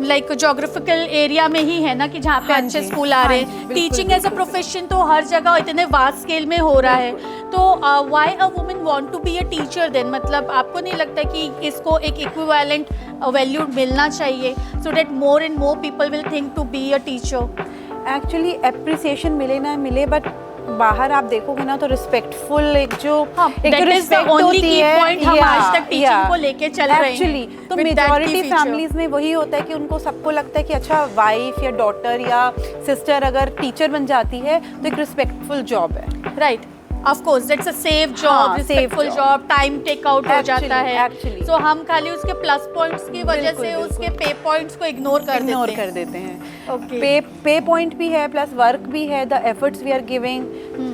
लाइक ज्योग्राफिकल एरिया में ही है ना कि जहाँ पे हाँ अच्छे जी, स्कूल आ रहे हाँ जी, हैं। बिल्कुल, टीचिंग एज अ बिल्कुल। प्रोफेशन तो हर जगह इतने वास्ट स्केल में हो रहा है, तो why a woman want to be a teacher then? मतलब आपको नहीं लगता कि इसको एक इक्विवेलेंट वैल्यू मिलना चाहिए so that more and more people will think to be a teacher? Actually appreciation मिले ना मिले, बट बाहर आप देखोगे ना तो रिस्पेक्टफुल एक जो that is the only key point हम आज तक teaching को लेके चल रहे हैं। एक्चुअली तो With that key majority feature। Families में वही होता है कि उनको सबको लगता है कि अच्छा वाइफ या डॉटर या सिस्टर अगर टीचर बन जाती है तो एक रिस्पेक्टफुल जॉब है। Right, of course that's a safe हाँ, job, safe respectful job। Job, time take out हो Actually, जाता है। actually। सो हम खाली उसके प्लस पॉइंट्स की वजह बिल्कुल, से बिल्कुल। उसके पे पॉइंट्स को इग्नोर कर देते हैं। Okay। पे पॉइंट भी है, प्लस वर्क भी है, the efforts we are giving,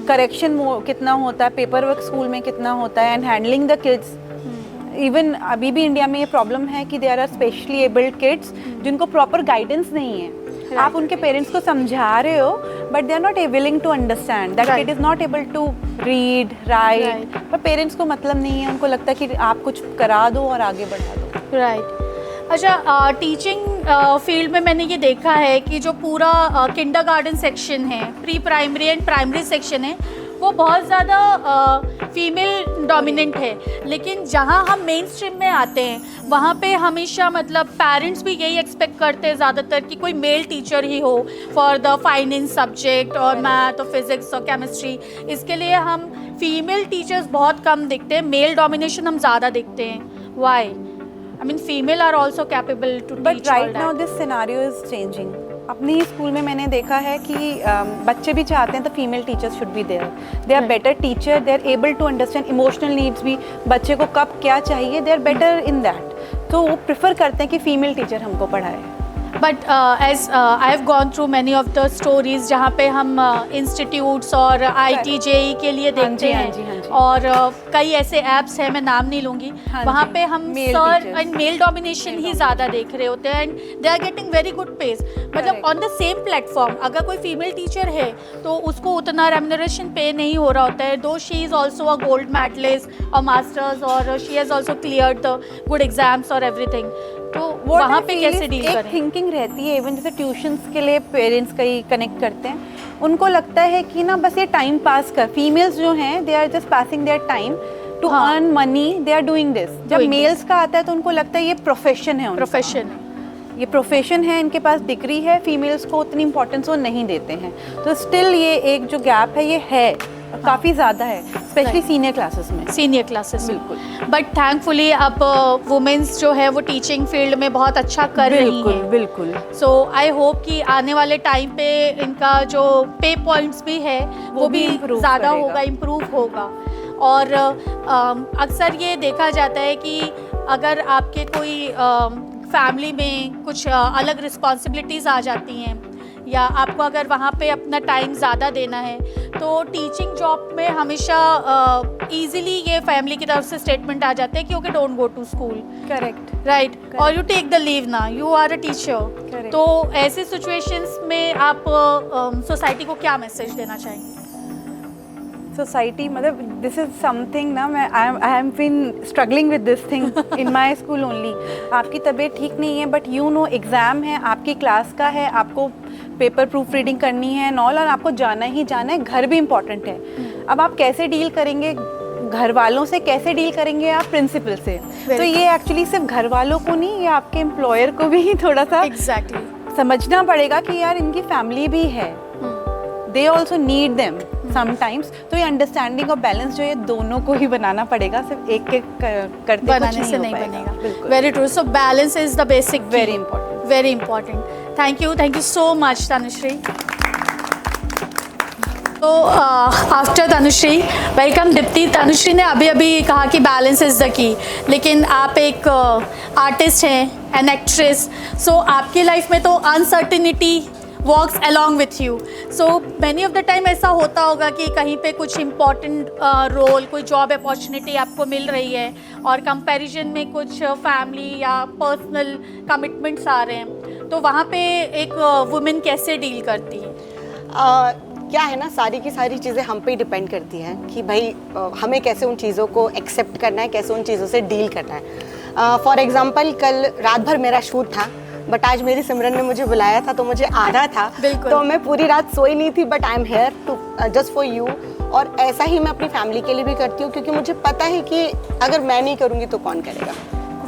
correction कितना होता है, पेपर वर्क स्कूल में कितना होता है, and handling the kids. Even अभी भी इंडिया में ये प्रॉब्लम है कि there are specially abled kids जिनको प्रॉपर गाइडेंस नहीं है। आप उनके पेरेंट्स को समझा रहे हो but they are not willing to understand that kid is not able to read write, पर पेरेंट्स को मतलब नहीं है, उनको लगता है कि आप कुछ करा दो और आगे बढ़ा दो। राइट। अच्छा, टीचिंग फील्ड में मैंने ये देखा है कि जो पूरा किंडरगार्टन सेक्शन है, pre primary and primary section है, वो बहुत ज़्यादा फीमेल डोमिनेंट है, लेकिन जहाँ हम मेन स्ट्रीम में आते हैं वहाँ पे हमेशा मतलब पेरेंट्स भी यही एक्सपेक्ट करते हैं ज़्यादातर कि कोई मेल टीचर ही हो फॉर द फाइनेंस सब्जेक्ट और मैथ और फिज़िक्स और केमिस्ट्री। इसके लिए हम फीमेल टीचर्स बहुत कम दिखते हैं, मेल डोमिनेशन हम ज़्यादा दिखते हैं। Why? I mean, female are also capable to teach but all right now that. This scenario is changing. अपने ही स्कूल में मैंने देखा है कि बच्चे भी चाहते हैं तो female teachers should be there, they are better teacher, they are able to understand emotional needs भी, बच्चे को कब क्या चाहिए, they are better in that, तो वो प्रेफर करते हैं कि फीमेल टीचर हमको पढ़ाए। But as I have gone through many of the stories जहाँ पे हम इंस्टीट्यूट्स और IT JEE के लिए देखते हाँ हैं जी। और कई ऐसे ऐप्स हैं, मैं नाम नहीं लूँगी, हाँ वहाँ जी, पे हम male sir teachers। And male domination ही ज़्यादा देख रहे होते हैं, and they are getting very good pays. मतलब Correct। On the same platform अगर कोई फीमेल टीचर है तो उसको उतना रेम्यूनरेशन पे नहीं हो रहा होता है, though she is also a gold medalist और मास्टर्स और she has also clear the good exams और एवरीथिंग। तो What वहाँ I पे feel कैसे is डील एक करें? थिंकिंग रहती है, इवन जैसे ट्यूशन्स के लिए पेरेंट्स कई कनेक्ट करते हैं, उनको लगता है कि ना बस ये टाइम पास कर, फीमेल्स जो हैं they are just passing their time to हाँ। Earn money, they are doing this. जब Doing मेल्स का आता है तो उनको लगता है ये प्रोफेशन है, उनका। प्रोफेशन ये प्रोफेशन है, इनके पास डिग्री है, फीमेल्स को उतनी इंपॉर्टेंस वो नहीं देते हैं, तो स्टिल ये एक जो गैप है ये है, काफ़ी ज़्यादा है, स्पेशली सीनियर क्लासेस में। सीनियर क्लासेस बिल्कुल। बट थैंकफुली अब वुमेन्स जो है वो टीचिंग फील्ड में बहुत अच्छा कर रही बिल्कुल हैं। बिल्कुल। सो आई होप कि आने वाले टाइम पे इनका जो पे पॉइंट्स भी है वो भी improve ज़्यादा करेगा। होगा, इम्प्रूव होगा। और अक्सर ये देखा जाता है कि अगर आपके कोई फैमिली में कुछ अलग रिस्पॉन्सिबिलिटीज़ आ जाती हैं या आपको अगर वहाँ पे अपना टाइम ज़्यादा देना है तो टीचिंग जॉब में हमेशा इजीली ये फैमिली की तरफ से स्टेटमेंट आ जाते हैं कि okay don't go to school, correct. Right, और यू टेक द लीव ना, you are a teacher. Correct। तो ऐसे सिचुएशंस में आप सोसाइटी को क्या मैसेज देना चाहेंगे? सोसाइटी मतलब दिस इज समथिंग ना, मैं I have been struggling with this thing in my school only. आपकी तबीयत ठीक नहीं है बट यू नो एग्ज़ाम है, आपकी क्लास का है, आपको पेपर प्रूफ रीडिंग करनी है नॉल, और आपको जाना ही जाना है, घर भी इम्पॉर्टेंट है। अब आप कैसे डील करेंगे घर वालों से, कैसे डील करेंगे आप प्रिंसिपल से? तो ये एक्चुअली सिर्फ घर वालों को नहीं, ये आपके एम्प्लॉयर को भी थोड़ा सा एग्जैक्टली समझना पड़ेगा कि यार इनकी फैमिली भी है, they also need them sometimes. तो ये अंडरस्टैंडिंग और बैलेंस जो है दोनों को ही बनाना पड़ेगा, सिर्फ एक एक करते बनाने कुछ से हो नहीं पाएगा। बनेगा। बिल्कुल, very true. So balance is the basic, very important. Very important. Thank you so much Tanushree. तो आफ्टर तनुश्री, वेलकम दीप्ति। तनुश्री ने अभी अभी कहा कि बैलेंस इज़ द की, लेकिन आप एक आर्टिस्ट हैं, एन एक्ट्रेस, सो आपकी लाइफ में तो uncertainty walks along with you. So many of the time ऐसा होता होगा कि कहीं पे कुछ इम्पॉर्टेंट रोल, कोई जॉब अपॉर्चुनिटी आपको मिल रही है और कंपैरिजन में कुछ फैमिली या पर्सनल कमिटमेंट्स आ रहे हैं, तो वहाँ पे एक वुमेन कैसे डील करती है? क्या है ना, सारी की सारी चीज़ें हम पे ही डिपेंड करती हैं कि भाई हमें कैसे उन चीज़ों को एक्सेप्ट करना है, कैसे उन चीज़ों से डील करना है। फॉर एग्ज़ाम्पल कल रात भर मेरा शूट था, बट आज मेरी सिमरन ने मुझे बुलाया था तो मुझे आना था, बिल्कुल। तो मैं पूरी रात सोई नहीं थी, but I am here to just for you. और ऐसा ही मैं अपनी फैमिली के लिए भी करती हूँ, क्योंकि मुझे पता है कि अगर मैं नहीं करूँगी तो कौन करेगा।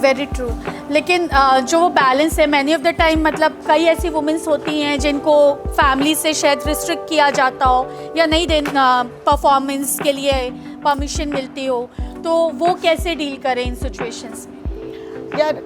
Very true. लेकिन जो वो बैलेंस है, मैनी ऑफ द टाइम मतलब कई ऐसी वुमेंस होती हैं जिनको फैमिली से शायद रिस्ट्रिक्ट किया जाता हो या नहीं परफॉर्मेंस के लिए परमिशन मिलती हो, तो वो कैसे डील करें इन सिचुएशंस में? यार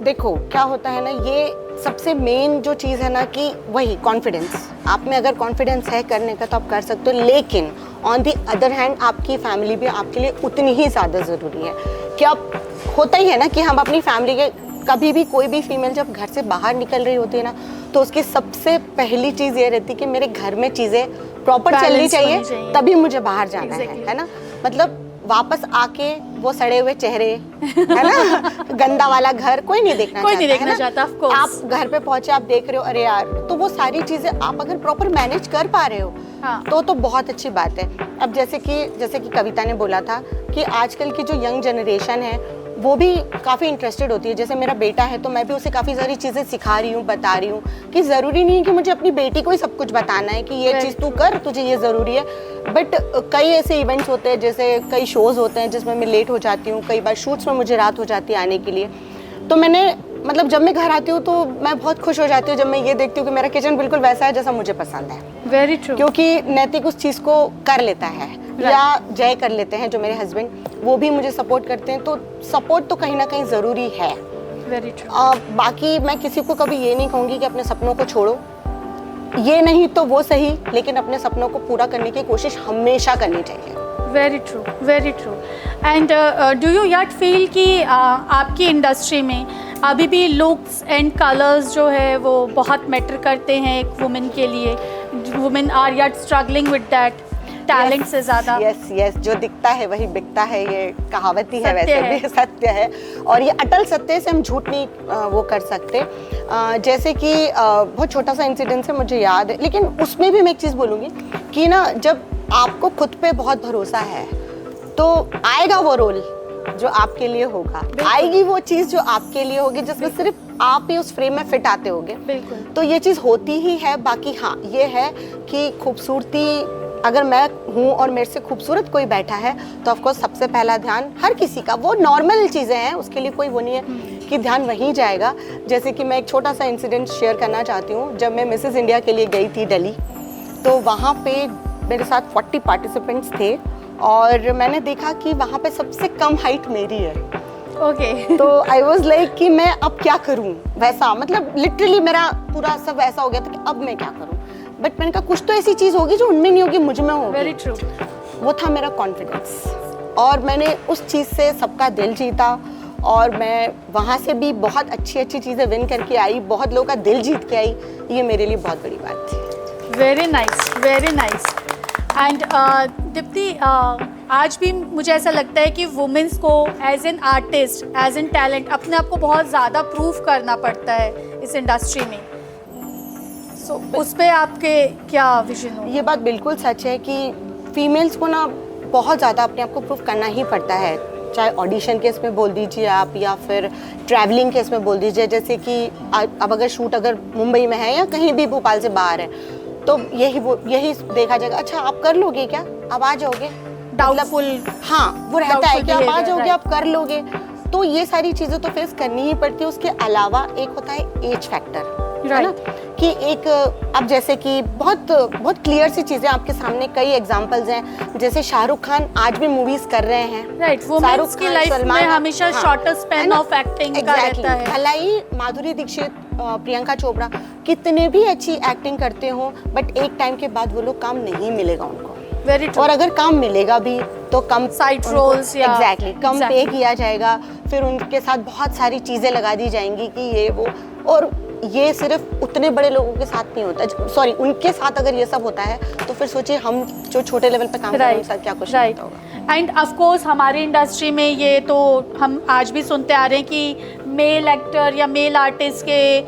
देखो क्या होता है ना, ये सबसे मेन जो चीज़ है ना कि वही कॉन्फिडेंस। आप में अगर कॉन्फिडेंस है करने का तो आप कर सकते हो, लेकिन ऑन दी अदर हैंड आपकी फैमिली भी आपके लिए उतनी ही ज़्यादा ज़रूरी है। कि आप होता ही है ना कि हम अपनी फैमिली के, कभी भी कोई भी फीमेल जब घर से बाहर निकल रही होती है ना, तो उसकी सबसे पहली चीज़ ये रहती है कि मेरे घर में चीज़ें प्रॉपर चलनी चाहिए, तभी मुझे बाहर जाना है ना। मतलब वापस आके वो सड़े हुए चेहरे है ना, गंदा वाला घर कोई नहीं देखना चाहता of course। आप घर पे पहुंचे, आप देख रहे हो अरे यार, तो वो सारी चीजें आप अगर प्रॉपर मैनेज कर पा रहे हो हाँ। तो बहुत अच्छी बात है। अब जैसे कि कविता ने बोला था कि आजकल की जो यंग जनरेशन है वो भी काफ़ी इंटरेस्टेड होती है। जैसे मेरा बेटा है तो मैं भी उसे काफ़ी सारी चीज़ें सिखा रही हूँ, बता रही हूँ कि ज़रूरी नहीं है कि मुझे अपनी बेटी को ही सब कुछ बताना है कि ये चीज़ तू कर, तुझे ये ज़रूरी है। बट कई ऐसे इवेंट्स होते हैं, जैसे कई शोज़ होते हैं जिसमें मैं लेट हो जाती हूँ, कई बार शूट्स में मुझे रात हो जाती है आने के लिए। तो मैंने मतलब जब मैं घर आती हूँ तो मैं बहुत खुश हो जाती हूँ जब मैं ये देखती हूँ कि मेरा किचन बिल्कुल वैसा है जैसा मुझे पसंद है। Very true. क्योंकि नैतिक उस चीज़ को कर लेता है या जय कर लेते हैं जो मेरे हस्बैंड, वो भी मुझे सपोर्ट करते हैं। तो सपोर्ट तो कहीं ना कहीं ज़रूरी है। Very true. बाकी मैं किसी को कभी ये नहीं कहूँगी कि अपने सपनों को छोड़ो, ये नहीं तो वो सही, लेकिन अपने सपनों को पूरा करने की कोशिश हमेशा करनी चाहिए। Very true, very true. And do you yet feel कि आपकी इंडस्ट्री में अभी भी लुक्स एंड कलर्स जो है वो बहुत मैटर करते हैं एक वुमेन के लिए? Women are yet struggling with that talent से ज़्यादा। यस, जो दिखता है वही बिकता है, ये कहावत ही है, वैसे भी सत्य है। और ये अटल सत्य से हम झूठ नहीं वो कर सकते। जैसे कि बहुत छोटा सा इंसिडेंट है, मुझे याद है, लेकिन उसमें भी मैं एक चीज़ बोलूँगी कि ना, जब आपको खुद पे बहुत भरोसा है तो आएगा वो रोल जो आपके लिए होगा, आएगी वो चीज़ जो आपके लिए होगी, जिसमें सिर्फ आप ही उस फ्रेम में फिट आते होगे। बिल्कुल। तो ये चीज़ होती ही है। बाकी हाँ, ये है कि खूबसूरती, अगर मैं हूँ और मेरे से खूबसूरत कोई बैठा है तो ऑफकोर्स सबसे पहला ध्यान हर किसी का, वो नॉर्मल चीज़ें हैं, उसके लिए कोई वो नहीं है कि ध्यान वहीं जाएगा। जैसे कि मैं एक छोटा सा इंसिडेंट शेयर करना चाहती हूँ। जब मैं मिसेस इंडिया के लिए गई थी दिल्ली, तो वहाँ पे मेरे साथ 40 पार्टिसिपेंट्स थे और मैंने देखा कि वहाँ पे सबसे कम हाइट मेरी है। ओके। तो आई वॉज लाइक कि मैं अब क्या करूँ, वैसा मतलब लिटरली मेरा पूरा सब ऐसा हो गया था कि अब मैं क्या करूँ। बट मैंने कहा कुछ तो ऐसी चीज़ होगी जो उनमें नहीं होगी, मुझ में होगी। Very true. वो था मेरा कॉन्फिडेंस, और मैंने उस चीज़ से सबका दिल जीता और मैं वहाँ से भी बहुत अच्छी अच्छी चीज़ें विन करके आई, बहुत लोगों का दिल जीत के आई। ये मेरे लिए बहुत बड़ी बात थी। Very nice, very nice. And Deepti, आज भी मुझे ऐसा लगता है कि वुमेन्स को as an artist, as an talent अपने आप को बहुत ज़्यादा प्रूव करना पड़ता है इस इंडस्ट्री में। सो उस पर आपके क्या विजन हो? ये बात बिल्कुल सच है कि फीमेल्स को ना बहुत ज़्यादा अपने आप को प्रूव करना ही पड़ता है, चाहे ऑडिशन केस में बोल दीजिए आप या फिर ट्रैवलिंग केस में बोल दीजिए। जैसे कि अब अगर शूट अगर मुंबई में है या कहीं भी भोपाल से बाहर है, तो यही देखा जाएगा, अच्छा आप कर लोगे क्या, आप आ जाओगे, डाउटफुल। हाँ, वो रहता है कि आप आ जाओगे, आप कर लोगे। तो ये सारी चीज़ें तो फेस करनी ही पड़ती है। उसके अलावा एक होता है एज फैक्टर, है ना, कि एक अब जैसे कि बहुत क्लियर सी चीज़ें आपके सामने, कई एग्जांपल्स हैं। जैसे शाहरुख खान आज भी मूवीज कर रहे हैं, राइट। वुमेन्स की लाइफ में हमेशा शॉर्टर स्पैन ऑफ एक्टिंग का रहता है। भलाई माधुरी दीक्षित, प्रियंका चोपड़ा कितने भी अच्छी एक्टिंग करते हो, बट एक टाइम के बाद वो लोग काम नहीं मिलेगा उनको। Very true. और अगर काम मिलेगा भी तो कम साइड रोल्स या एग्जैक्टली कम पे किया जाएगा, फिर उनके साथ बहुत सारी चीज़ें लगा दी जाएंगी कि ये वो। और ये सिर्फ उतने बड़े लोगों के साथ नहीं होता, सॉरी उनके साथ अगर ये सब होता है तो फिर सोचिए हम जो छोटे लेवल पे काम कर रहे हैं उनके साथ क्या कुछ होता होगा। एंड ऑफ कोर्स हमारी इंडस्ट्री में ये तो हम आज भी सुनते आ रहे हैं कि मेल एक्टर या मेल आर्टिस्ट के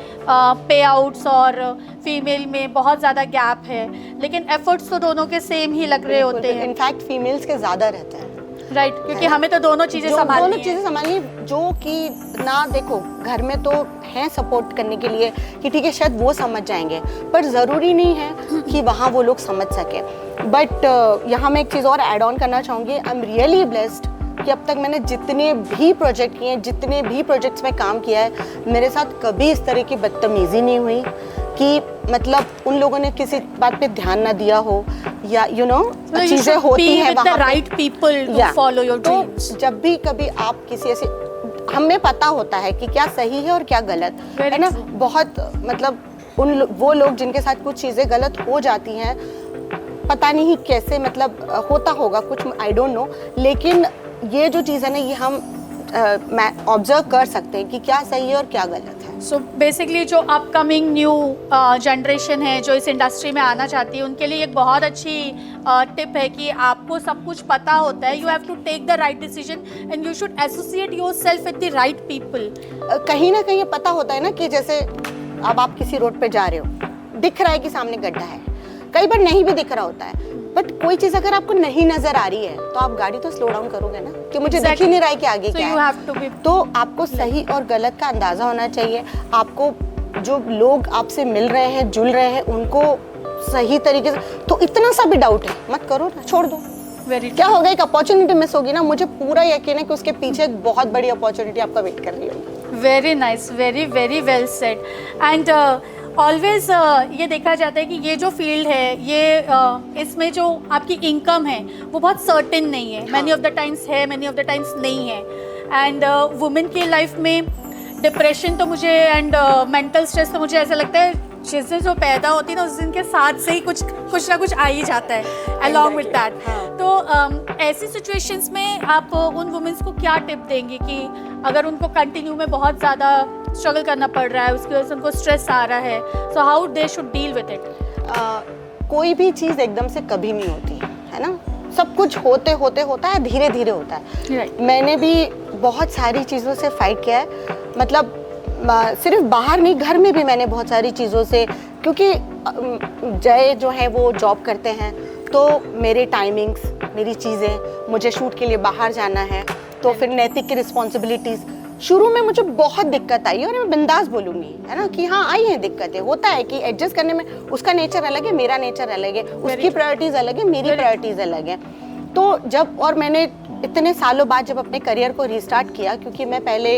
पे आउट्स और फीमेल में बहुत ज़्यादा गैप है, लेकिन एफर्ट्स तो दोनों के सेम ही लग रहे होते हैं। इनफैक्ट फीमेल्स के ज़्यादा रहते हैं, राइट, क्योंकि हमें तो दोनों चीज़ें संभालनी जो कि ना, देखो घर में तो हैं सपोर्ट करने के लिए कि ठीक है शायद वो समझ जाएंगे, पर ज़रूरी नहीं है कि वहाँ वो लोग समझ सकें। बट यहाँ मैं एक चीज़ और ऐड ऑन करना चाहूँगी, आई एम रियली ब्लेस्ड कि अब तक मैंने जितने भी प्रोजेक्ट किए हैं, जितने भी प्रोजेक्ट्स में काम किया है, मेरे साथ कभी इस तरह की बदतमीज़ी नहीं हुई कि मतलब उन लोगों ने किसी बात पे ध्यान ना दिया हो, या यू नो चीज़ें होती हैं वहाँ पे। Right people to follow your dreams. जब भी कभी आप किसी ऐसे, हमें पता होता है कि क्या सही है और क्या गलत है ना। बहुत मतलब वो लोग जिनके साथ कुछ चीज़ें गलत हो जाती हैं, पता नहीं कैसे मतलब होता होगा कुछ, आई डोंट नो, लेकिन ये जो चीज़ है ना ये हम ऑब्जर्व कर सकते हैं कि क्या सही है और क्या गलत है। सो बेसिकली जो अपकमिंग न्यू जनरेशन है जो इस इंडस्ट्री में आना चाहती है, उनके लिए एक बहुत अच्छी टिप है कि आपको सब कुछ पता होता है, you have to take the right decision and you should associate yourself with the right people. कहीं ना कहीं ये पता होता है ना कि जैसे अब आप किसी रोड पे जा रहे हो, दिख रहा है कि सामने गड्ढा है, कई बार नहीं भी दिख रहा होता है, बट कोई चीज़ अगर आपको नहीं नजर आ रही है तो आप गाड़ी तो स्लो डाउन करोगे ना, कि मुझे दिख ही नहीं रहा है कि आगे क्या है। तो आपको सही और गलत का अंदाजा होना चाहिए। आपको जो लोग आपसे मिल रहे हैं, जुल रहे हैं, उनको सही तरीके से, तो इतना सा भी डाउट है मत करो ना, छोड़ दो। क्या होगा, एक अपॉर्चुनिटी मिस होगी ना, मुझे पूरा यकीन है कि उसके पीछे एक बहुत बड़ी अपॉर्चुनिटी आपका वेट कर रही होगी। Very nice, very very well said. And always ये देखा जाता है कि ये जो फील्ड है, ये इसमें जो आपकी इनकम है वो बहुत सर्टेन नहीं है। मैनी ऑफ द टाइम्स है, मैनी ऑफ द टाइम्स नहीं है। एंड वुमेन की लाइफ में डिप्रेशन तो मुझे एंड मेंटल स्ट्रेस तो मुझे ऐसा लगता है जिस दिन जो पैदा होती है ना उस दिन के साथ से ही कुछ ना कुछ आ ही जाता है अलॉन्ग विद दैट। तो ऐसी सिचुएशंस में आप उन वुमेन्स को क्या टिप देंगे कि अगर उनको कंटिन्यू में बहुत ज़्यादा स्ट्रगल करना पड़ रहा है, उसकी वजह से उनको स्ट्रेस आ रहा है, so how they should deal with it? कोई भी चीज़ एकदम से कभी नहीं होती है ना, सब कुछ होते होते होता है, धीरे धीरे होता है। Right. मैंने भी बहुत सारी चीज़ों से फाइट किया है, मतलब सिर्फ बाहर नहीं, घर में भी मैंने बहुत सारी चीज़ों से, क्योंकि जय जो है वो जॉब करते हैं, तो मेरे टाइमिंग्स, मेरी चीज़ें, मुझे शूट के लिए बाहर जाना है, तो फिर नैतिक की रिस्पॉन्सिबिलिटीज़, शुरू में मुझे बहुत दिक्कत आई और मैं बिंदास बोलूँगी है ना कि हाँ आई हैं दिक्कतें, होता है कि एडजस्ट करने में, उसका नेचर अलग है, मेरा नेचर अलग है, उसकी प्रायोरिटीज़ अलग है, मेरी प्रायोरिटीज़ अलग है। तो जब, और मैंने इतने सालों बाद जब अपने करियर को रीस्टार्ट किया, क्योंकि मैं पहले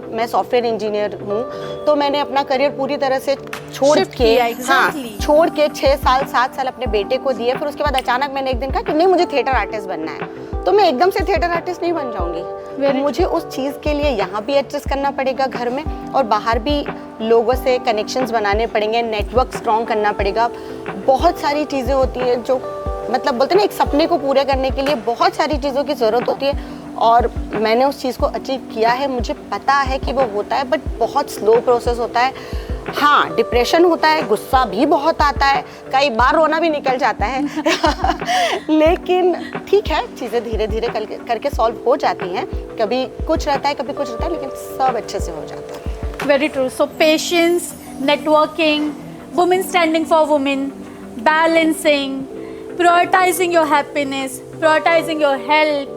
मैं सॉफ्टवेयर इंजीनियर हूँ, तो मैंने अपना करियर पूरी तरह से छोड़ के, हाँ छोड़ के 6 साल 7 साल अपने बेटे को दिए। फिर उसके बाद अचानक मैंने एक दिन कहा कि नहीं मुझे थिएटर आर्टिस्ट बनना है, तो मैं एकदम से थिएटर आर्टिस्ट नहीं बन जाऊँगी, तो मुझे उस चीज़ के लिए यहाँ भी एडजस्ट करना पड़ेगा घर में, और बाहर भी लोगों से कनेक्शंस बनाने पड़ेंगे, नेटवर्क स्ट्रॉन्ग करना पड़ेगा। बहुत सारी चीज़ें होती हैं जो मतलब बोलते हैं ना, एक सपने को पूरे करने के लिए बहुत सारी चीज़ों की ज़रूरत होती है, और मैंने उस चीज़ को अचीव किया है, मुझे पता है कि वो होता है, बट बहुत स्लो प्रोसेस होता है। हाँ डिप्रेशन होता है, गुस्सा भी बहुत आता है, कई बार रोना भी निकल जाता है लेकिन ठीक है, चीज़ें धीरे धीरे करके सॉल्व हो जाती हैं, कभी कुछ रहता है कभी कुछ रहता है, लेकिन सब अच्छे से हो जाता है। Very true. So patience, networking, women standing for women, balancing, prioritizing your happiness, prioritizing your health,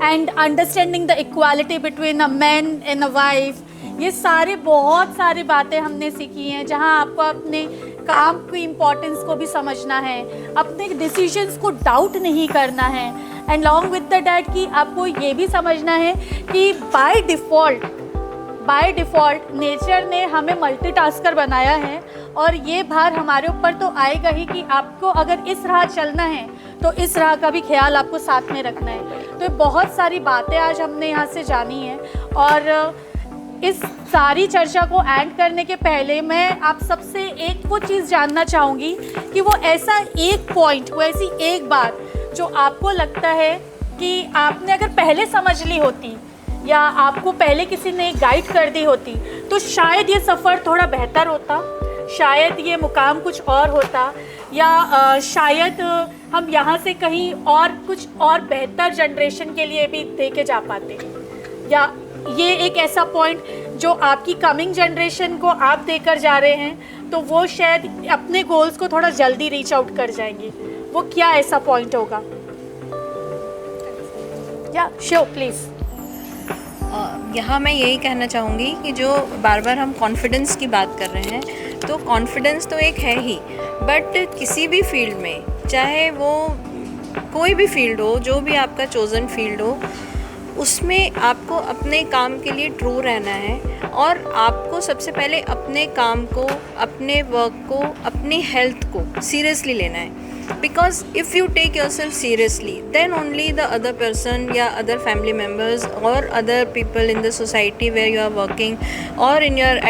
and understanding the equality between a man and a wife, ये सारे बहुत सारी बातें हमने सीखी हैं, जहाँ आपको अपने काम की इम्पोर्टेंस को भी समझना है, अपने डिसीजंस को डाउट नहीं करना है, and along with the that कि आपको ये भी समझना है कि बाय डिफ़ॉल्ट नेचर ने हमें मल्टीटास्कर बनाया है, और ये भार हमारे ऊपर तो आएगा ही कि आपको अगर इस राह चलना है तो इस राह का भी ख्याल आपको साथ में रखना है। तो बहुत सारी बातें आज हमने यहाँ से जानी है, और इस सारी चर्चा को एंड करने के पहले मैं आप सबसे एक वो चीज़ जानना चाहूँगी कि वो ऐसा एक पॉइंट, वो ऐसी एक बात जो आपको लगता है कि आपने अगर पहले समझ ली होती या आपको पहले किसी ने गाइड कर दी होती तो शायद ये सफ़र थोड़ा बेहतर होता, शायद ये मुकाम कुछ और होता, या शायद हम यहाँ से कहीं और कुछ और बेहतर जनरेशन के लिए भी दे के जा पाते, या ये एक ऐसा पॉइंट जो आपकी कमिंग जनरेशन को आप देकर जा रहे हैं तो वो शायद अपने गोल्स को थोड़ा जल्दी रीच आउट कर जाएंगे, वो क्या ऐसा पॉइंट होगा? या श्योर प्लीज़। यहाँ मैं यही कहना चाहूँगी कि जो बार बार हम कॉन्फिडेंस की बात कर रहे हैं, तो कॉन्फिडेंस तो एक है ही, बट किसी भी फील्ड में, चाहे वो कोई भी फील्ड हो, जो भी आपका चोज़न फील्ड हो, उसमें आपको अपने काम के लिए ट्रू रहना है और आपको सबसे पहले अपने काम को, अपने वर्क को, अपनी हेल्थ को सीरियसली लेना है. Because if you take yourself seriously, then only the other person या other family members or other people in the society where you are working or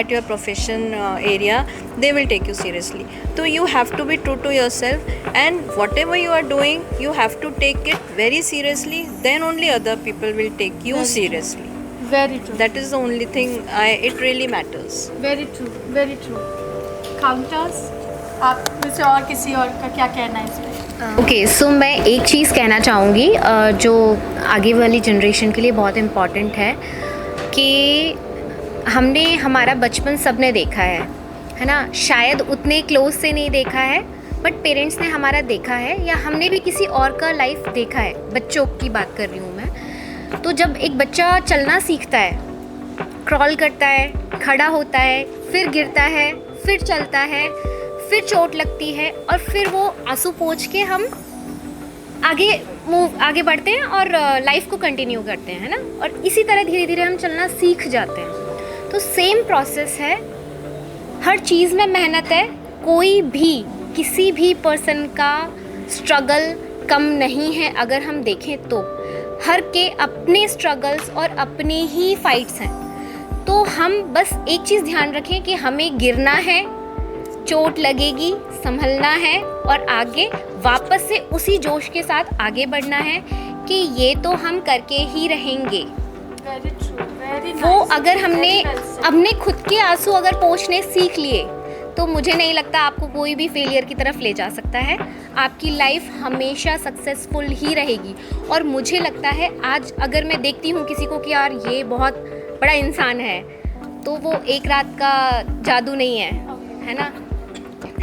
at your profession area, they will take you seriously. So you have to be true to yourself, and whatever you are doing, you have to take it very seriously. Then only other people will take you seriously. Very true. That is the only thing. It really matters. Very true. Very true. Counters? आप मुझसे और किसी और का क्या कहना है इसमें? ओके, सो मैं एक चीज़ कहना चाहूँगी जो आगे वाली जनरेशन के लिए बहुत इम्पॉर्टेंट है, कि हमने हमारा बचपन सबने देखा है ना, शायद उतने क्लोज से नहीं देखा है, बट पेरेंट्स ने हमारा देखा है, या हमने भी किसी और का लाइफ देखा है. बच्चों की बात कर रही हूँ मैं. तो जब एक बच्चा चलना सीखता है, क्रॉल करता है, खड़ा होता है, फिर गिरता है, फिर चलता है, फिर चोट लगती है, और फिर वो आंसू पोंछ के हम आगे बढ़ते हैं और लाइफ को कंटिन्यू करते हैं, है ना. और इसी तरह धीरे धीरे हम चलना सीख जाते हैं. तो सेम प्रोसेस है, हर चीज़ में मेहनत है. कोई भी किसी भी पर्सन का स्ट्रगल कम नहीं है. अगर हम देखें तो हर के अपने स्ट्रगल्स और अपने ही फाइट्स हैं. तो हम बस एक चीज़ ध्यान रखें कि हमें गिरना है, चोट लगेगी, संभलना है और आगे वापस से उसी जोश के साथ आगे बढ़ना है कि ये तो हम करके ही रहेंगे. Very true. Very वो nice. अगर हमने Very well said. अपने खुद के आंसू अगर पोंछने सीख लिए, तो मुझे नहीं लगता आपको कोई भी फेलियर की तरफ ले जा सकता है. आपकी लाइफ हमेशा सक्सेसफुल ही रहेगी. और मुझे लगता है आज अगर मैं देखती हूँ किसी को कि यार ये बहुत बड़ा इंसान है, तो वो एक रात का जादू नहीं है ना.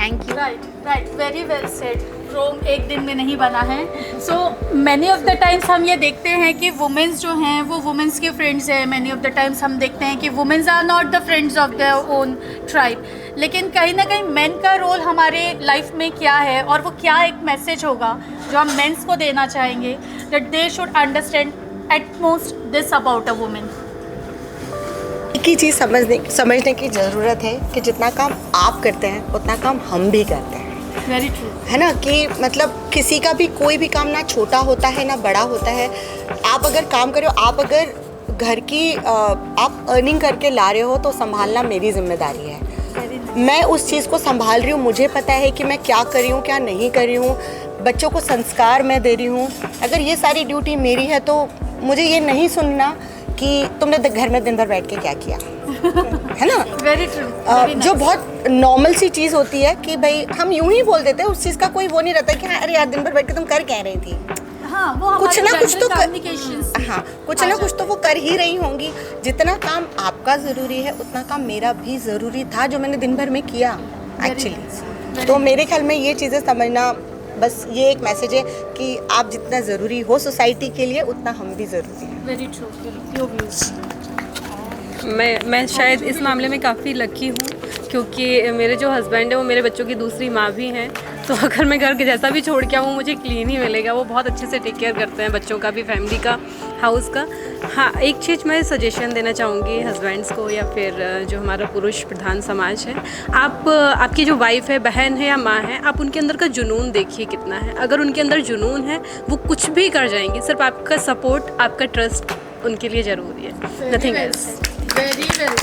Thank you. Right, very well said. Rome एक दिन में नहीं बना है. So many of the times हम ये देखते हैं कि वुमेंस जो हैं वो वुमेंस के फ्रेंड्स हैं. मैनी ऑफ द टाइम्स हम देखते हैं कि womens are not the friends of their own tribe. लेकिन कहीं ना कहीं मेन का रोल हमारे लाइफ में क्या है, और वो क्या एक मैसेज होगा जो हम मेंस को देना चाहेंगे, that they should understand at most this about a women. एक ही चीज़ समझने की ज़रूरत है कि जितना काम आप करते हैं उतना काम हम भी करते हैं. Very true. है ना, कि मतलब किसी का भी कोई भी काम ना छोटा होता है ना बड़ा होता है. आप अगर काम कर रहे हो, आप अगर घर की आप अर्निंग करके ला रहे हो, तो संभालना मेरी जिम्मेदारी है. मैं उस चीज़ को संभाल रही हूँ. मुझे पता है कि मैं क्या कर रही हूँ, क्या नहीं कर रही हूँ. बच्चों को संस्कार मैं दे रही हूँ. अगर ये सारी ड्यूटी मेरी है, तो मुझे ये नहीं सुनना कि तुमने घर में दिन भर बैठ के क्या किया. है ना. Very true. जो बहुत नॉर्मल सी चीज़ होती है कि भाई हम यूं ही बोल देते हैं, उस चीज़ का कोई वो नहीं रहता कि हाँ अरे यार दिन भर बैठ के तुम कर कह रही थी. हाँ, वो कुछ ना कुछ तो हाँ, कुछ ना कुछ तो वो कर ही रही होंगी. जितना काम आपका ज़रूरी है उतना काम मेरा भी ज़रूरी था, जो मैंने दिन भर में किया एक्चुअली. तो मेरे ख्याल में ये चीज़ें समझना, बस ये एक मैसेज है कि आप जितना ज़रूरी हो सोसाइटी के लिए, उतना हम भी ज़रूरी हैं. Very true. Your views. मैं शायद इस मामले में काफ़ी लकी हूँ, क्योंकि मेरे जो हस्बैंड है वो मेरे बच्चों की दूसरी माँ भी हैं. तो अगर मैं घर के जैसा भी छोड़ के आऊँ, मुझे क्लीन ही मिलेगा. वो बहुत अच्छे से टेक केयर करते हैं बच्चों का भी, फैमिली का, हाउस का. हाँ, एक चीज़ मैं सजेशन देना चाहूँगी हस्बैंड्स को, या फिर जो हमारा पुरुष प्रधान समाज है. आपकी जो वाइफ है, बहन है या माँ है, आप उनके अंदर का जुनून देखिए कितना है. अगर उनके अंदर जुनून है, वो कुछ भी कर जाएंगी. सिर्फ आपका सपोर्ट, आपका ट्रस्ट उनके लिए ज़रूरी है. Nothing else. Very well.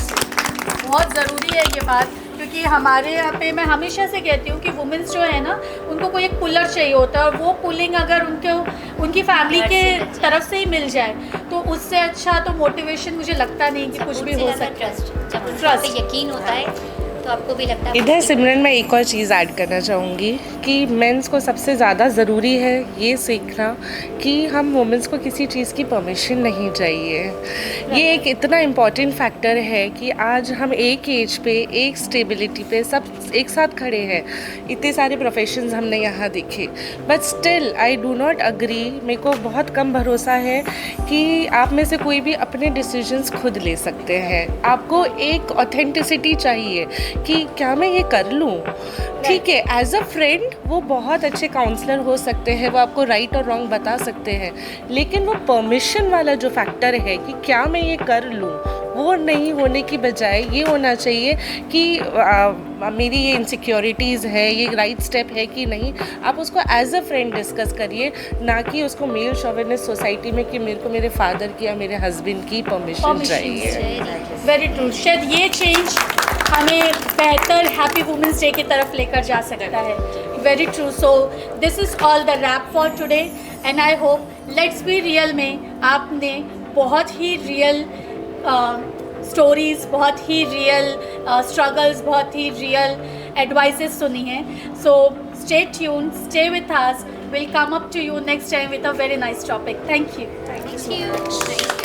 बहुत ज़रूरी है ये बात, क्योंकि हमारे यहाँ पे मैं हमेशा से कहती हूँ कि वुमेन्स जो है ना, उनको कोई एक पुलर चाहिए होता है, और वो पुलिंग अगर उनकी फैमिली के तरफ से ही मिल जाए, तो उससे अच्छा तो मोटिवेशन मुझे लगता नहीं कि कुछ भी हो सकता है. जब उन पे यकीन होता है तो आपको भी लगता है. इधर सिमरन मैं एक और चीज़ ऐड करना चाहूँगी कि मेंस को सबसे ज़्यादा ज़रूरी है ये सीखना कि हम वुमेंस को किसी चीज़ की परमिशन नहीं चाहिए. ये एक इतना इम्पॉर्टेंट फैक्टर है कि आज हम एक एज पे, एक स्टेबिलिटी पे, सब एक साथ खड़े हैं, इतने सारे प्रोफेशंस हमने यहाँ देखे, but still I do not agree. मेरे को बहुत कम भरोसा है कि आप में से कोई भी अपने डिसीजंस खुद ले सकते हैं। आपको एक ऑथेंटिसिटी चाहिए कि क्या मैं ये कर लूँ। ठीक है, एज अ फ्रेंड वो बहुत अच्छे काउंसलर हो सकते हैं, वो आपको राइट और रॉन्ग बता सकते हैं, लेकिन वो परमिशन वाला जो फैक्टर है कि क्या मैं ये कर लूँ, वो नहीं होने की बजाय ये होना चाहिए कि मेरी ये इनसिक्योरिटीज़ है, ये राइट स्टेप है कि नहीं। आप उसको एज अ फ्रेंड डिस्कस करिए, ना कि उसको मेल शोविनिस्ट सोसाइटी में कि मेरे को मेरे फादर की या मेरे हस्बैंड की परमिशन चाहिए। Very true. शायद ये चेंज हमें बेहतर हैप्पी वुमेंस डे की तरफ लेकर जा सकता है। Very true. So this is all the rap for today and I hope let's be real में आपने बहुत ही रियल स्टोरीज़, बहुत ही रियल स्ट्रगल्स, बहुत ही रियल एडवाइसेस सुनी हैं। So stay tune, stay with us, will come up to you next time with a very nice topic. Thank you.